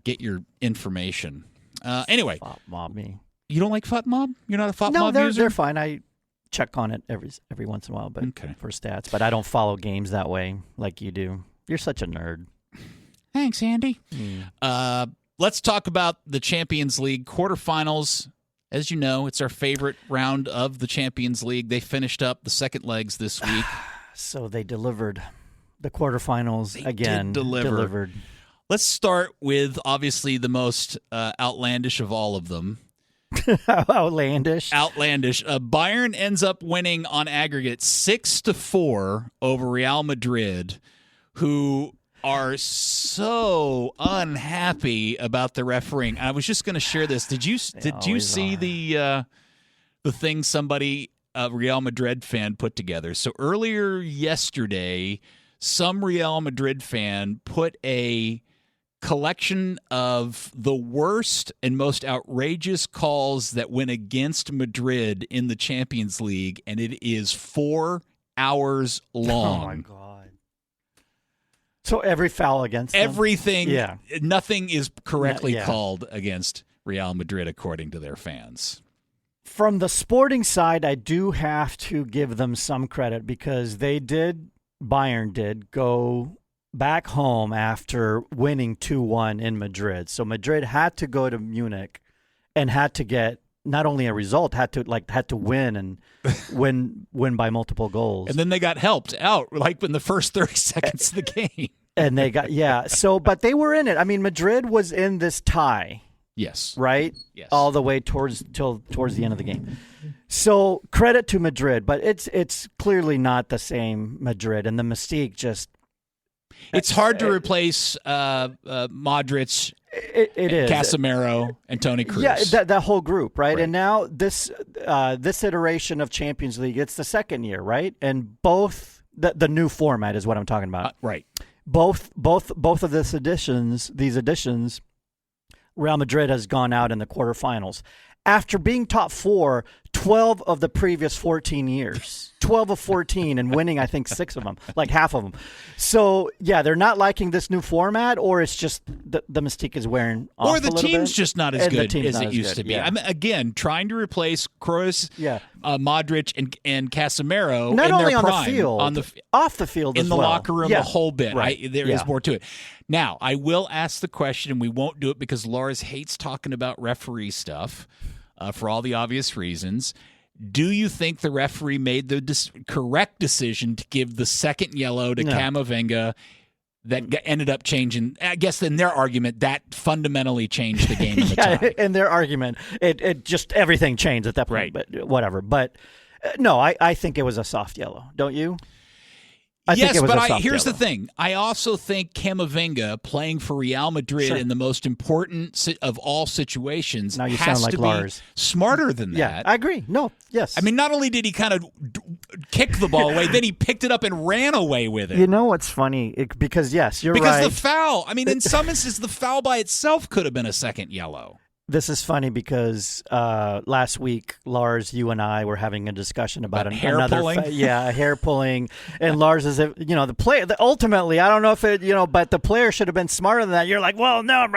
get your information. Anyway. FOPMob me. You don't like FOPMob? You're not a FOPMob user? No, user? they're fine. I check on it every once in a while, but for stats. But I don't follow games that way like you do. You're such a nerd. Thanks, Andy. Let's talk about the Champions League quarterfinals. As you know, it's our favorite round of the Champions League. They finished up the second legs this week. So they delivered. The quarterfinals again delivered. Let's start with, obviously, the most outlandish of all of them. Outlandish. Bayern ends up winning on aggregate 6-4 over Real Madrid, who are so unhappy about the refereeing. I was just going to share this. Did you see the thing somebody, a Real Madrid fan, put together? So earlier yesterday, some Real Madrid fan put a collection of the worst and most outrageous calls that went against Madrid in the Champions League, and it is 4 hours long. Oh, my God. So every foul against them? Everything. Yeah. Nothing is correctly called against Real Madrid, according to their fans. From the sporting side, I do have to give them some credit, because Bayern did go back home after winning 2-1 in Madrid. So Madrid had to go to Munich and had to get not only a result, had to win and win by multiple goals. And then they got helped out like in the first 30 seconds of the game. And they got but they were in it. I mean, Madrid was in this tie. Yes. Right? Yes. All the way towards the end of the game. So credit to Madrid, but it's clearly not the same Madrid, and the mystique just. It's hard to replace Modric, it is Casemiro, and Toni Kroos. Yeah, that whole group, right? And now this iteration of Champions League, it's the second year, right? And both the new format is what I'm talking about. Right. Both of these additions, Real Madrid has gone out in the quarterfinals. After being top 4, 12 of the previous 14 years. 12 of 14 and winning, I think, 6 of them, like half of them. So, yeah, they're not liking this new format, or it's just the mystique is wearing off or the a little team's bit. just not as good as it used to be. Yeah. I'm, again, trying to replace Kroos, Yeah. Modric, and Casemiro Not in only their on prime, the field, off the field in as the well. locker room, Yeah. the whole bit. Right. There is more to it. Now, I will ask the question, and we won't do it because Lars hates talking about referee stuff for all the obvious reasons. Do you think the referee made the correct decision to give the second yellow to Camavinga that ended up changing? I guess in their argument, that fundamentally changed the game of the tie. In their argument, it just everything changed at that point. Right. But whatever. But no, I think it was a soft yellow. Don't you? I think Yes, it was but a soft here's yellow. the thing. I also think Camavinga playing for Real Madrid in the most important of all situations Now you has sound like to Lars. be smarter than that. Yeah, I agree. No, yes. I mean, not only did he kind of kick the ball away, then he picked it up and ran away with it. You know what's funny? Because, yes, you're Because right. the foul, I mean, in some instances, the foul by itself could have been a second yellow. This is funny because last week, Lars, you and I were having a discussion about hair pulling? Hair pulling. And Lars is, the player, ultimately, I don't know if it, but the player should have been smarter than that. You're like, well, no,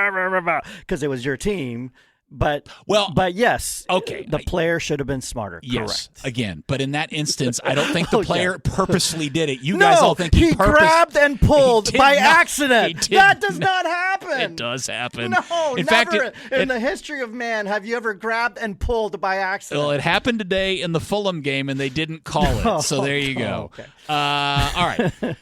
because it was your team. But yes, okay, the player should have been smarter. Yes, Correct. Again, but in that instance, I don't think the player purposely did it. You No, guys all think he grabbed and pulled by accident. That does not happen. It does happen. No, in never fact, in the history of man have you ever grabbed and pulled by accident. Well, it happened today in the Fulham game, and they didn't call it. So there you go. Okay. All right.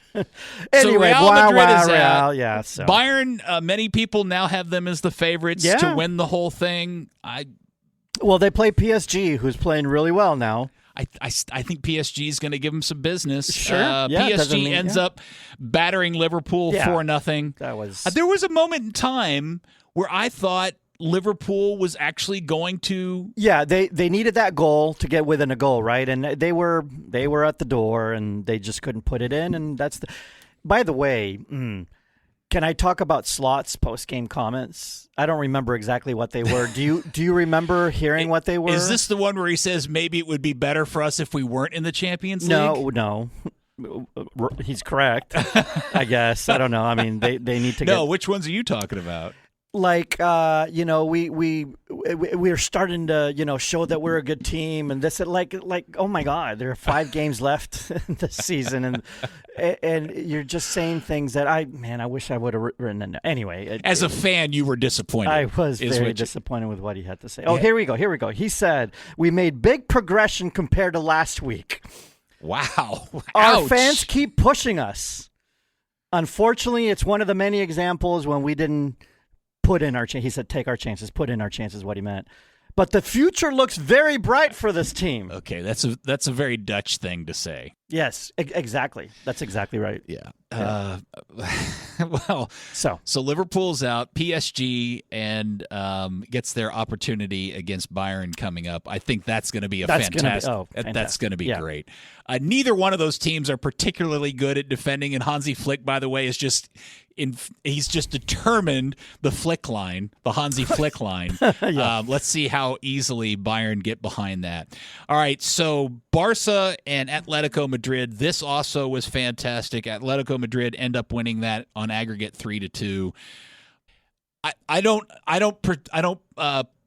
Anyway, so Real Madrid is Real, out. yeah. So. Bayern, many people now have them as the favorites to win the whole thing. Well, they play PSG, who's playing really well now. I think PSG is going to give them some business. Sure. PSG ends up battering Liverpool 4-0. That was. There was a moment in time where I thought Liverpool was actually going to. Yeah, they needed that goal to get within a goal, right? And they were at the door, and they just couldn't put it in. And that's the. By the way, can I talk about Slot's post-game comments? I don't remember exactly what they were. Do you remember hearing what they were? Is this the one where he says maybe it would be better for us if we weren't in the Champions League? No. He's correct, I guess. I don't know. I mean, they need to No, which ones are you talking about? Like, we're starting to, show that we're a good team, and this, like, oh my God, there are 5 games left this season, and you're just saying things that I wish I would have written in. Anyway, as a fan, you were disappointed. I was very disappointed with what he had to say. Oh, here we go. He said we made big progression compared to last week. Wow, our fans keep pushing us. Unfortunately, it's one of the many examples when we didn't. Put in our chance. He said, "Take our chances." Put in our chances. What he meant. But the future looks very bright for this team. Okay, that's a very Dutch thing to say. Yes, exactly. That's exactly right. Yeah. Well, so Liverpool's out. PSG and gets their opportunity against Bayern coming up. I think that's going to be fantastic. That's going to be great. Neither one of those teams are particularly good at defending, and Hansi Flick, by the way, is just. He's just determined the Hansi Flick line. Let's see how easily Bayern get behind that. All right, so Barca and Atletico Madrid. This also was fantastic. Atletico Madrid end up winning that on aggregate 3-2. I don't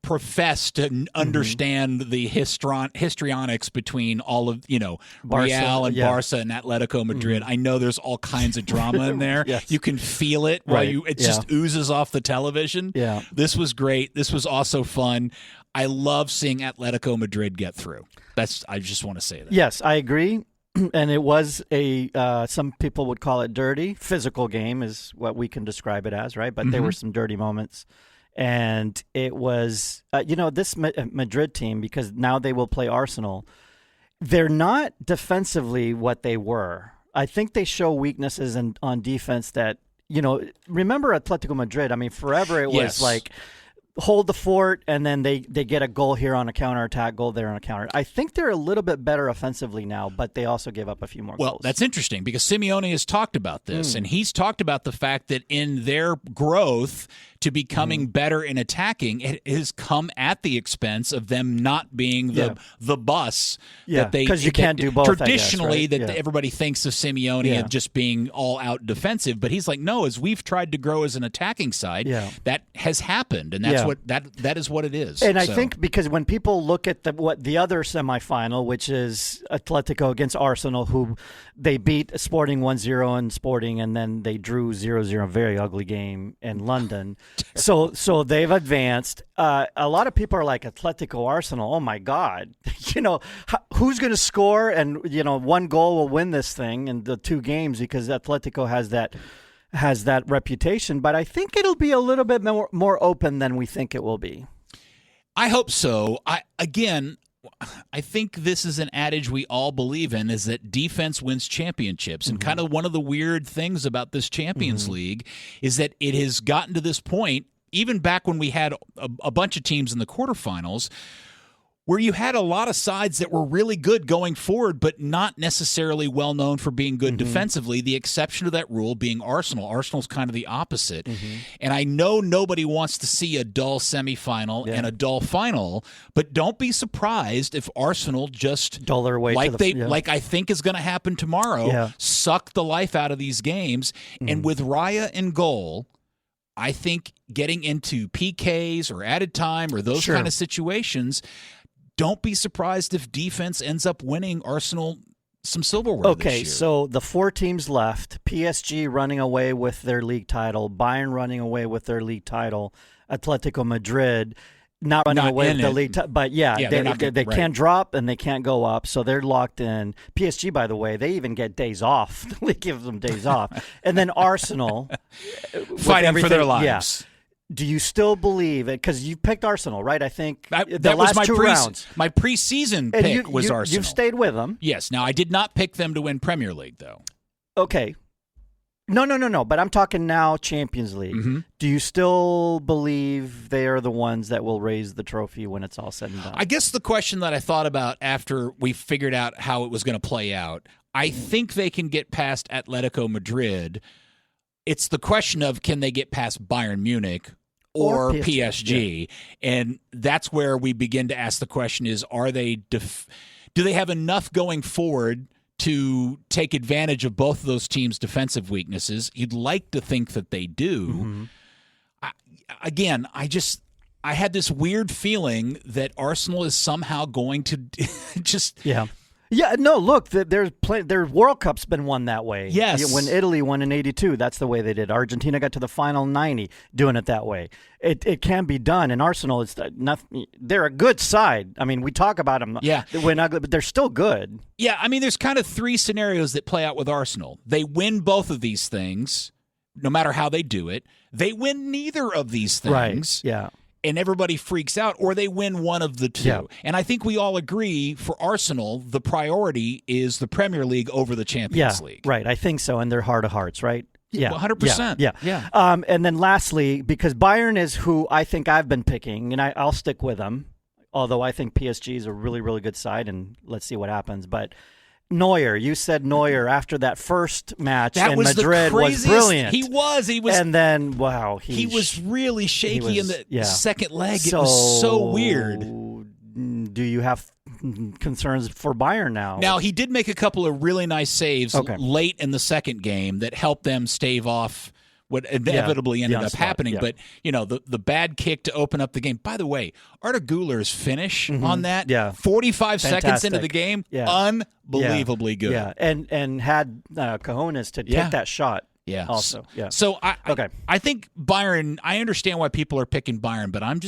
profess to understand the histrionics between all of Real and Barca and Atletico Madrid. I know there's all kinds of drama in there. Yes. You can feel it it just oozes off the television. Yeah. This was great. This was also fun. I love seeing Atletico Madrid get through. I just want to say that. Yes, I agree. and it was some people would call it dirty. Physical game is what we can describe it as, right? But there were some dirty moments. And it was, this Madrid team, because now they will play Arsenal, they're not defensively what they were. I think they show weaknesses on defense that, remember Atletico Madrid? I mean, forever it was like, hold the fort, and then they get a goal here on a counterattack, goal there on a counter. I think they're a little bit better offensively now, but they also give up a few more goals. Well, that's interesting because Simeone has talked about this, and he's talked about the fact that in their growth to becoming better in attacking, it has come at the expense of them not being the bus that they, because you can't do both. Traditionally, I guess, right? that everybody thinks of Simeone of just being all out defensive, but he's like, no, as we've tried to grow as an attacking side, that has happened, and that's what that is what it is. And I think because when people look at the other semifinal, which is Atletico against Arsenal, who they beat Sporting 1-0 in Sporting, and then they drew 0-0, very ugly game in London. So they've advanced. A lot of people are like, Atletico Arsenal, oh my God, who's going to score? And one goal will win this thing in the 2 games because Atletico has that reputation. But I think it'll be a little bit more open than we think it will be. I hope so. I think this is an adage we all believe in, is that defense wins championships. And kind of one of the weird things about this Champions League is that it has gotten to this point, even back when we had a bunch of teams in the quarterfinals, where you had a lot of sides that were really good going forward, but not necessarily well known for being good defensively, the exception to that rule being Arsenal. Arsenal's kind of the opposite. And I know nobody wants to see a dull semifinal and a dull final, but don't be surprised if Arsenal just, dull their way like I think is going to happen tomorrow, suck the life out of these games. And with Raya in goal, I think getting into PKs or added time or those kind of situations, don't be surprised if defense ends up winning Arsenal some silverware this year. So the 4 teams left, PSG running away with their league title, Bayern running away with their league title, Atletico Madrid not running away with the league title. But they can't drop and they can't go up, so they're locked in. PSG, by the way, they even get days off. They give them days off. And then Arsenal. Fighting for their lives. Yeah. Do you still believe it? Because you picked Arsenal, right? I think that was my 2 rounds. My preseason pick was Arsenal. You've stayed with them. Yes. Now, I did not pick them to win Premier League, though. Okay. No. But I'm talking now Champions League. Do you still believe they are the ones that will raise the trophy when it's all said and done? I guess the question that I thought about after we figured out how it was going to play out, I think they can get past Atletico Madrid. It's the question of, can they get past Bayern Munich or PSG? And that's where we begin to ask the question is, do they have enough going forward to take advantage of both of those teams' defensive weaknesses? You'd like to think that they do. I had this weird feeling that Arsenal is somehow going to just... Yeah, no, look, their World Cup's been won that way. Yes. When Italy won in 82, that's the way they did. Argentina got to the final 90 doing it that way. It can be done. And Arsenal, they're a good side. I mean, we talk about them. Yeah. We're not good, but they're still good. Yeah, I mean, there's kind of 3 scenarios that play out with Arsenal. They win both of these things, no matter how they do it. They win neither of these things. Right, yeah. And everybody freaks out, or they win one of the 2. Yeah. And I think we all agree for Arsenal, the priority is the Premier League over the Champions League. Right. I think so. And they're heart of hearts, right? Yeah. 100%. Yeah. And then lastly, because Bayern is who I think I've been picking, and I'll stick with them, although I think PSG is a really, really good side, and let's see what happens. But Neuer, you said Neuer after that first match in Madrid was brilliant. He was. And then, wow. He was really shaky in the second leg. It was so weird. Do you have concerns for Bayern now? Now, he did make a couple of really nice saves late in the second game that helped them stave off what inevitably ended up happening. But, the bad kick to open up the game. By the way, Arda Güler's finish on that, 45 seconds into the game, unbelievably good. Yeah, and had cojones to take that shot. Yeah. Also, yeah. So Okay. I think Bayern. I understand why people are picking Bayern, but I'm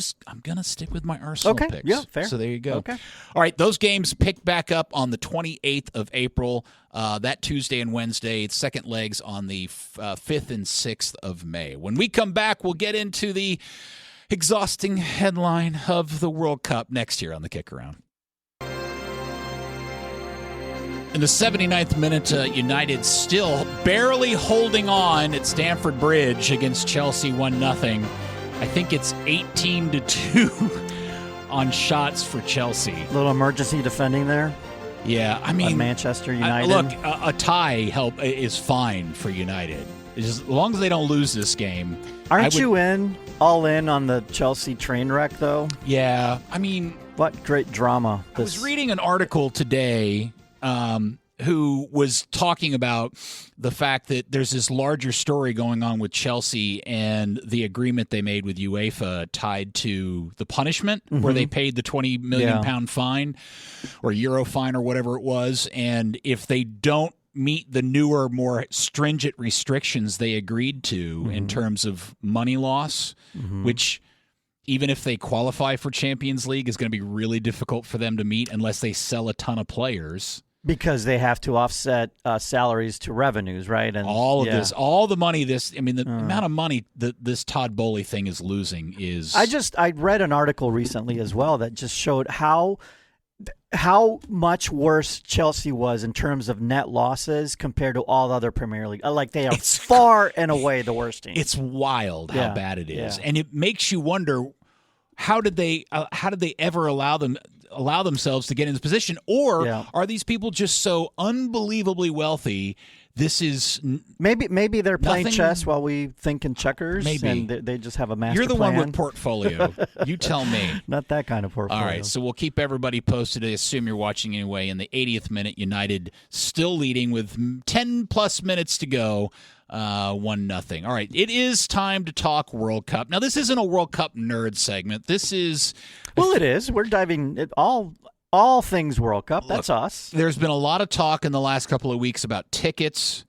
gonna stick with my Arsenal Okay. picks. Yeah, fair. So there you go. Okay. All right, those games pick back up on the 28th of April. That Tuesday and Wednesday. Second legs on the 5th and 6th of May. When we come back, we'll get into the exhausting headline of the World Cup next year on the KickAround. In the 79th minute, United still barely holding on at Stamford Bridge against Chelsea 1-0. I think it's 18-2 on shots for Chelsea. Little emergency defending there. Yeah, I On mean, Manchester United. look, a tie is fine for United. As long as they don't lose this game. Aren't you all in on the Chelsea train wreck, though? Yeah, I mean, What great drama. I was reading an article today who was talking about the fact that there's this larger story going on with Chelsea and the agreement they made with UEFA tied to the punishment where they paid the £20 million fine or euro fine or whatever it was. And if they don't meet the newer, more stringent restrictions they agreed to in terms of money loss, which even if they qualify for Champions League is going to be really difficult for them to meet unless they sell a ton of players. Because they have to offset salaries to revenues, right? And all of this, all the money the amount of money that this Todd Boehly thing is losing is... I read an article recently as well that just showed how much worse Chelsea was in terms of net losses compared to all the other Premier League. Like they are far and away the worst team. It's wild how bad it is. Yeah. And it makes you wonder, how did they ever allow themselves to get in this position? Or are these people just so unbelievably wealthy? This is maybe they're playing nothing, chess while we think in checkers. Maybe. And they just have a master You're the plan. one with portfolio. You tell me. Not that kind of portfolio. All right, so we'll keep everybody posted. I assume you're watching anyway. In the 80th minute, United still leading with 10-plus minutes to go, 1-0. All right, it is time to talk World Cup. Now, this isn't a World Cup nerd segment. This is... Well, it is. We're diving at all things World Cup. That's us. There's been a lot of talk in the last couple of weeks about tickets.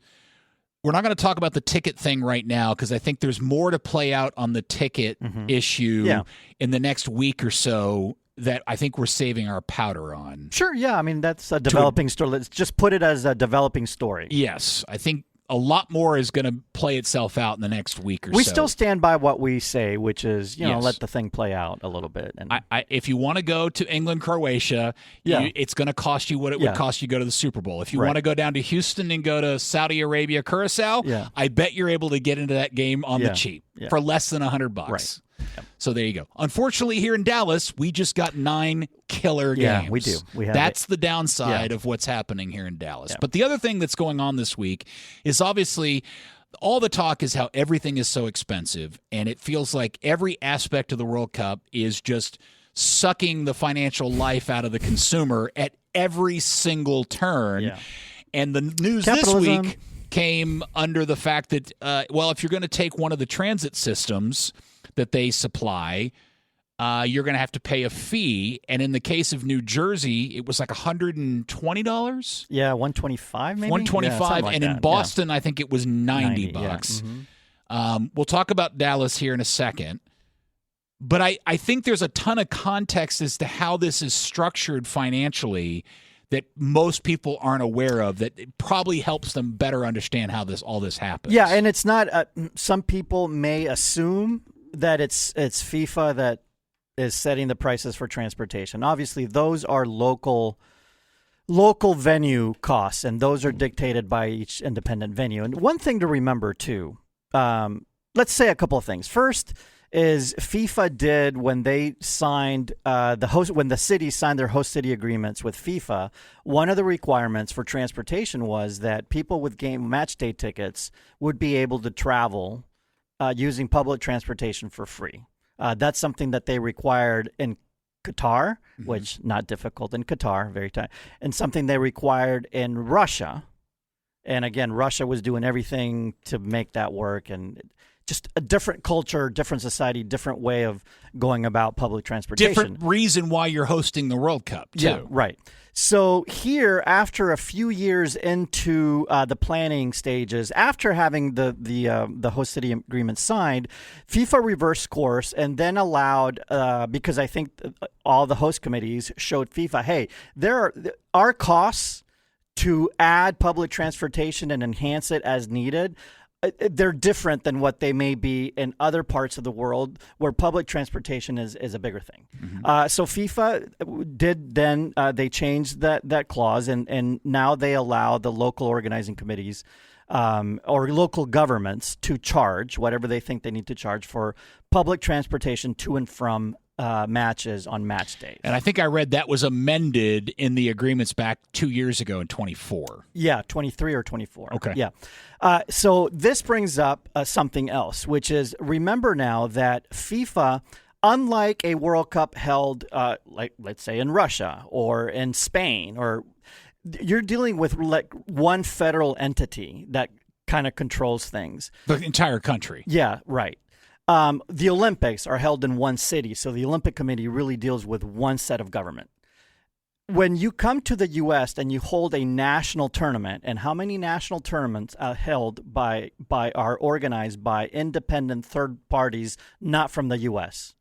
We're not going to talk about the ticket thing right now because I think there's more to play out on the ticket issue in the next week or so that I think we're saving our powder on. Sure, yeah. I mean, that's a developing story. Let's just put it as a developing story. Yes, I think a lot more is going to play itself out in the next week or so. We still stand by what we say, which is, let the thing play out a little bit. And if you want to go to England, Croatia, it's going to cost you what it would cost you to go to the Super Bowl. If you want to go down to Houston and go to Saudi Arabia, Curacao, I bet you're able to get into that game on the cheap for less than $100. Right. Yep. So there you go. Unfortunately, here in Dallas, we just got 9 killer games. Yeah, we do. That's the downside of what's happening here in Dallas. Yeah. But the other thing that's going on this week is obviously all the talk is how everything is so expensive, and it feels like every aspect of the World Cup is just sucking the financial life out of the consumer at every single turn. Yeah. And the news this week came under the fact that, if you're going to take one of the transit systems that they supply, you're going to have to pay a fee. And in the case of New Jersey, it was like $120. Yeah, $125 maybe? $125. And in Boston, I think it was $90. We'll talk about Dallas here in a second. But I think there's a ton of context as to how this is structured financially that most people aren't aware of, that it probably helps them better understand how all this happens. Yeah, and it's not some people may assume that it's FIFA that is setting the prices for transportation. Obviously, those are local venue costs, and those are dictated by each independent venue. And one thing to remember, too, let's say a couple of things. First is FIFA did when they signed when the city signed their host city agreements with FIFA, one of the requirements for transportation was that people with match day tickets would be able to travel using public transportation for free. That's something that they required in Qatar, which not difficult in Qatar, very tight, and something they required in Russia, And again, Russia was doing everything to make that work, and just a different culture, different society, different way of going about public transportation. Different reason why you're hosting the World Cup, too. Yeah, right. So here, after a few years into the planning stages, after having the host city agreement signed, FIFA reversed course and then allowed, because I think all the host committees showed FIFA, hey, there are costs to add public transportation and enhance it as needed. They're different than what they may be in other parts of the world where public transportation is a bigger thing. Mm-hmm. So FIFA did then, they changed that clause, and now they allow the local organizing committees or local governments to charge whatever they think they need to charge for public transportation to and from matches on match days. And I think I read that was amended in the agreements back 2 years ago in 24. Yeah, 23 or 24. Okay. Yeah. So this brings up something else, which is, remember now that FIFA, unlike a World Cup held, like let's say in Russia or in Spain, or you're dealing with like one federal entity that kind of controls things. The entire country. Yeah, right. The Olympics are held in one city, so the Olympic Committee really deals with one set of government. When you come to the U.S. and you hold a national tournament, and how many national tournaments are held are organized by independent third parties not from the U.S.?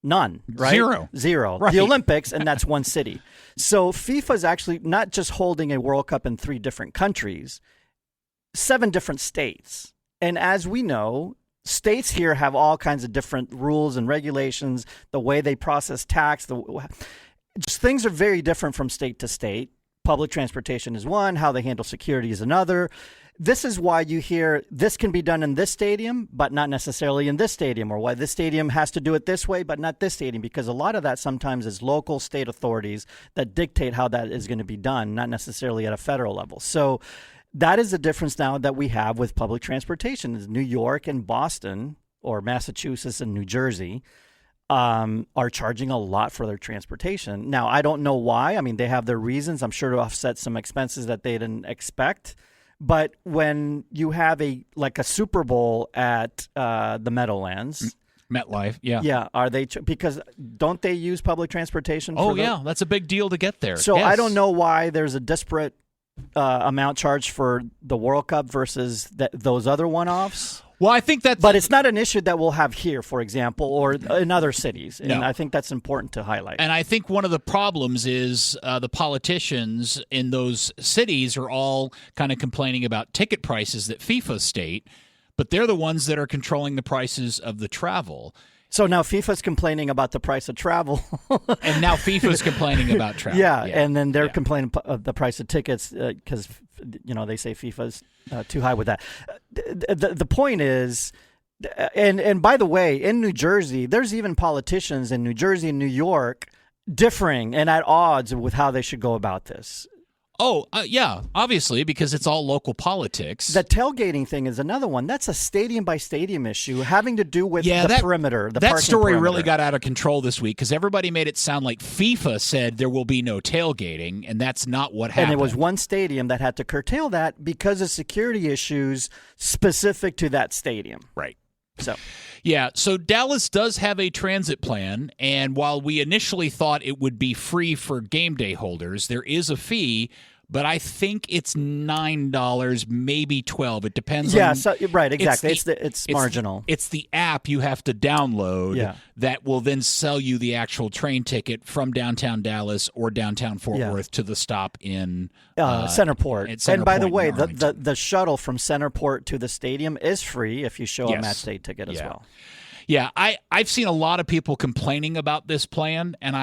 None, right? Zero. Right. The Olympics, and that's one city. So FIFA is actually not just holding a World Cup in 3 different countries, 7 different states. And as we know, states here have all kinds of different rules and regulations, the way they process tax. Just things are very different from state to state. Public transportation is one. How they handle security is another. This is why you hear this can be done in this stadium, but not necessarily in this stadium, or why this stadium has to do it this way, but not this stadium, because a lot of that sometimes is local state authorities that dictate how that is going to be done, not necessarily at a federal level. So that is the difference now that we have with public transportation. Is New York and Boston, or Massachusetts and New Jersey, are charging a lot for their transportation. Now, I don't know why. I mean, they have their reasons, I'm sure, to offset some expenses that they didn't expect. But when you have a Super Bowl at the Meadowlands, MetLife, yeah. Yeah, are they because don't they use public transportation? Yeah, that's a big deal to get there. So yes. I don't know why there's a disparate amount charged for the World Cup versus those other one-offs. Well, I think that's... But it's not an issue that we'll have here, for example, or in other cities. And I think that's important to highlight. And I think one of the problems is the politicians in those cities are all kind of complaining about ticket prices that FIFA state, but they're the ones that are controlling the prices of the travel. So now FIFA's complaining about the price of travel. And now FIFA's complaining about travel. Yeah, and then they're complaining of the price of tickets because, they say FIFA's too high with that. The point is, and by the way, in New Jersey, there's even politicians in New Jersey and New York differing and at odds with how they should go about this. Oh, yeah, obviously, because it's all local politics. The tailgating thing is another one. That's a stadium-by-stadium issue having to do with the perimeter. That story really got out of control this week because everybody made it sound like FIFA said there will be no tailgating, and that's not what happened. And it was one stadium that had to curtail that because of security issues specific to that stadium. Right. So Dallas does have a transit plan, and while we initially thought it would be free for game day holders, there is a fee, but I think it's $9, maybe $12. It depends on... Yeah, right, exactly. It's marginal. It's the app you have to download that will then sell you the actual train ticket from downtown Dallas or downtown Fort Worth to the stop in... Centerport. And by the way, the shuttle from Centerport to the stadium is free if you show a match day ticket as well. Yeah, I've seen a lot of people complaining about this plan, and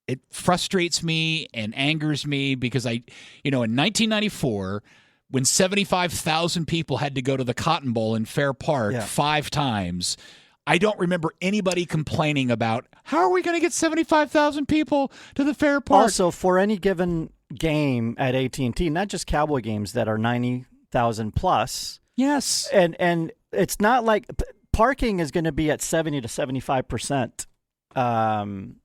it frustrates me and angers me because in 1994, when 75,000 people had to go to the Cotton Bowl in Fair Park 5 times, I don't remember anybody complaining about how are we going to get 75,000 people to the Fair Park. Also, for any given game at AT&T, not just Cowboy games that are 90,000 plus. Yes, and it's not like parking is going to be at 70 to 75%.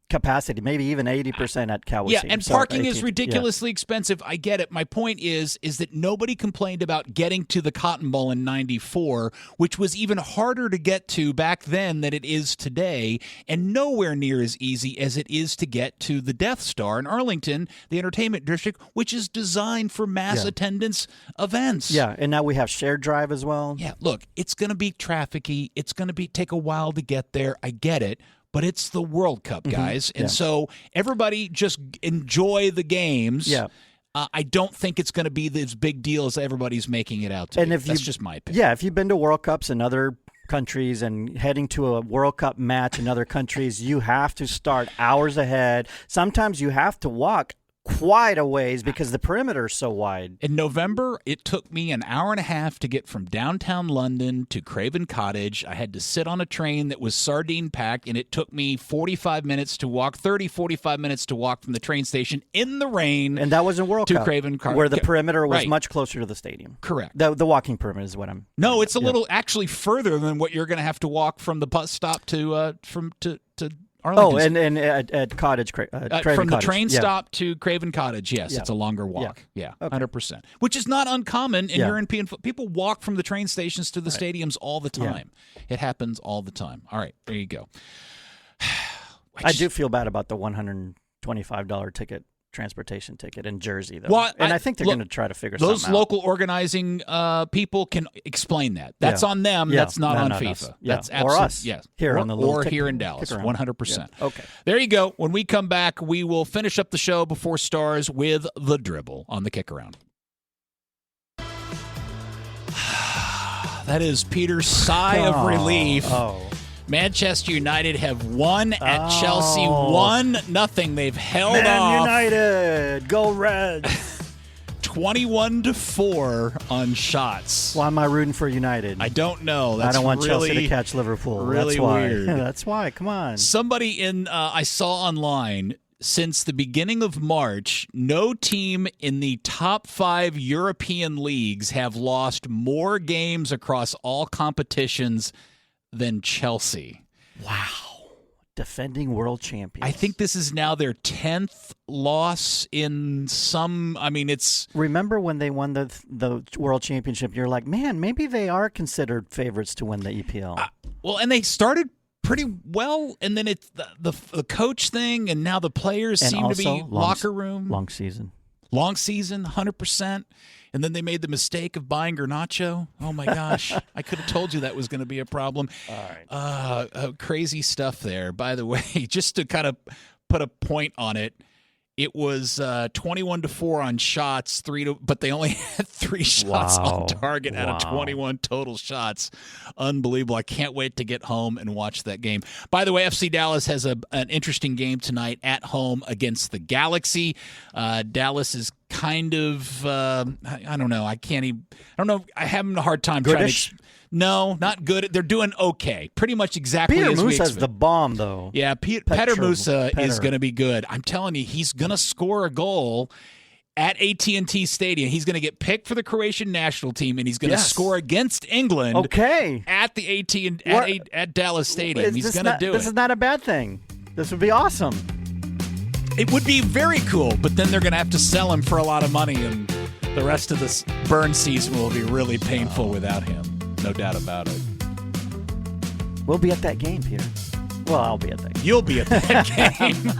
capacity, maybe even 80% at Kawasaki. Yeah, and parking is ridiculously expensive. I get it. My point is that nobody complained about getting to the Cotton Bowl in 94, which was even harder to get to back then than it is today, and nowhere near as easy as it is to get to the Death Star in Arlington, the entertainment district, which is designed for mass attendance events. Yeah, and now we have shared drive as well. Yeah, look, it's going to be trafficky. It's going to take a while to get there. I get it. But it's the World Cup, guys. And so everybody just enjoy the games. Yeah. I don't think it's going to be this big deal as everybody's making it out to be. That's just my opinion. Yeah, if you've been to World Cups in other countries and heading to a World Cup match in other countries, you have to start hours ahead. Sometimes you have to walk quite a ways because the perimeter is so wide. In November, it took me an hour and a half to get from downtown London to Craven Cottage. I had to sit on a train that was sardine packed, and it took me 45 minutes to walk, 45 minutes to walk from the train station in the rain. And that was in World Cup, Craven Cottage, where the perimeter was much closer to the stadium. Correct. The walking perimeter is what I'm... No, it's a little actually further than what you're going to have to walk from the bus stop to Arlington. And at Cottage, Craven from the Cottage. train stop to Craven Cottage, yes, it's a longer walk. Yeah, 100%. Which is not uncommon in European football. People walk from the train stations to the stadiums all the time. It happens all the time. All right, there you go. I do feel bad about the $125 transportation ticket in Jersey, though. Well, I think they're going to try to figure something out. Those local organizing people can explain that. That's on them. That's not on FIFA. That's or us. Yes. Here on the or here in Dallas. 100%. Yeah. Okay. There you go. When we come back, we will finish up the show before Stars with the dribble on the KickAround. That is Peter's sigh of relief. Manchester United have won at Chelsea 1-0. They've held off. Man United, go Reds. 21-4 on shots. Why am I rooting for United? I don't know. That's I don't want really, Chelsea to catch Liverpool. Really That's why. weird. That's why. Come on. Somebody I saw online, since the beginning of March, no team in the top 5 European leagues have lost more games across all competitions than Chelsea. Wow. Defending world champions. I think this is now their 10th loss in some. I mean, it's. Remember when they won the world championship? You're like, man, maybe they are considered favorites to win the EPL. Well, and they started pretty well, and then it's the coach thing, and now the players and seem to be locker room. Long season, 100%. And then they made the mistake of buying Garnacho. Oh, my gosh. I could have told you that was going to be a problem. All right. Crazy stuff there. By the way, just to kind of put a point on it, it was 21-4 on shots, but they only had 3 shots on target out of 21 total shots. Unbelievable. I can't wait to get home and watch that game. By the way, FC Dallas has an interesting game tonight at home against the Galaxy. Dallas is kind of, I don't know. I don't know. I'm having a hard time trying to. No, not good. They're doing okay. Pretty much exactly Peter as we Musa's expect. the bomb, though. Yeah, Peter Musa is going to be good. I'm telling you, he's going to score a goal at AT&T Stadium. He's going to get picked for the Croatian national team, and he's going to score against England at the at Dallas Stadium. He's going to do it. This is not a bad thing. This would be awesome. It would be very cool, but then they're going to have to sell him for a lot of money, and the rest of this burn season will be really painful without him. No doubt about it. We'll be at that game, Peter. Well, I'll be at that game. You'll be at that game.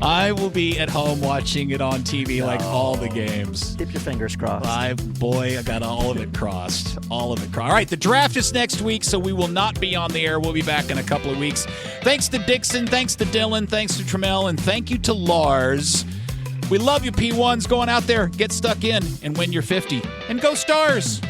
I will be at home watching it on TV like all the games. Keep your fingers crossed. I got all of it crossed. All of it crossed. All right, the draft is next week, so we will not be on the air. We'll be back in a couple of weeks. Thanks to Dixon. Thanks to Dylan. Thanks to Trammell. And thank you to Lars. We love you, P1s. Going out there, get stuck in, and win your 50. And go Stars!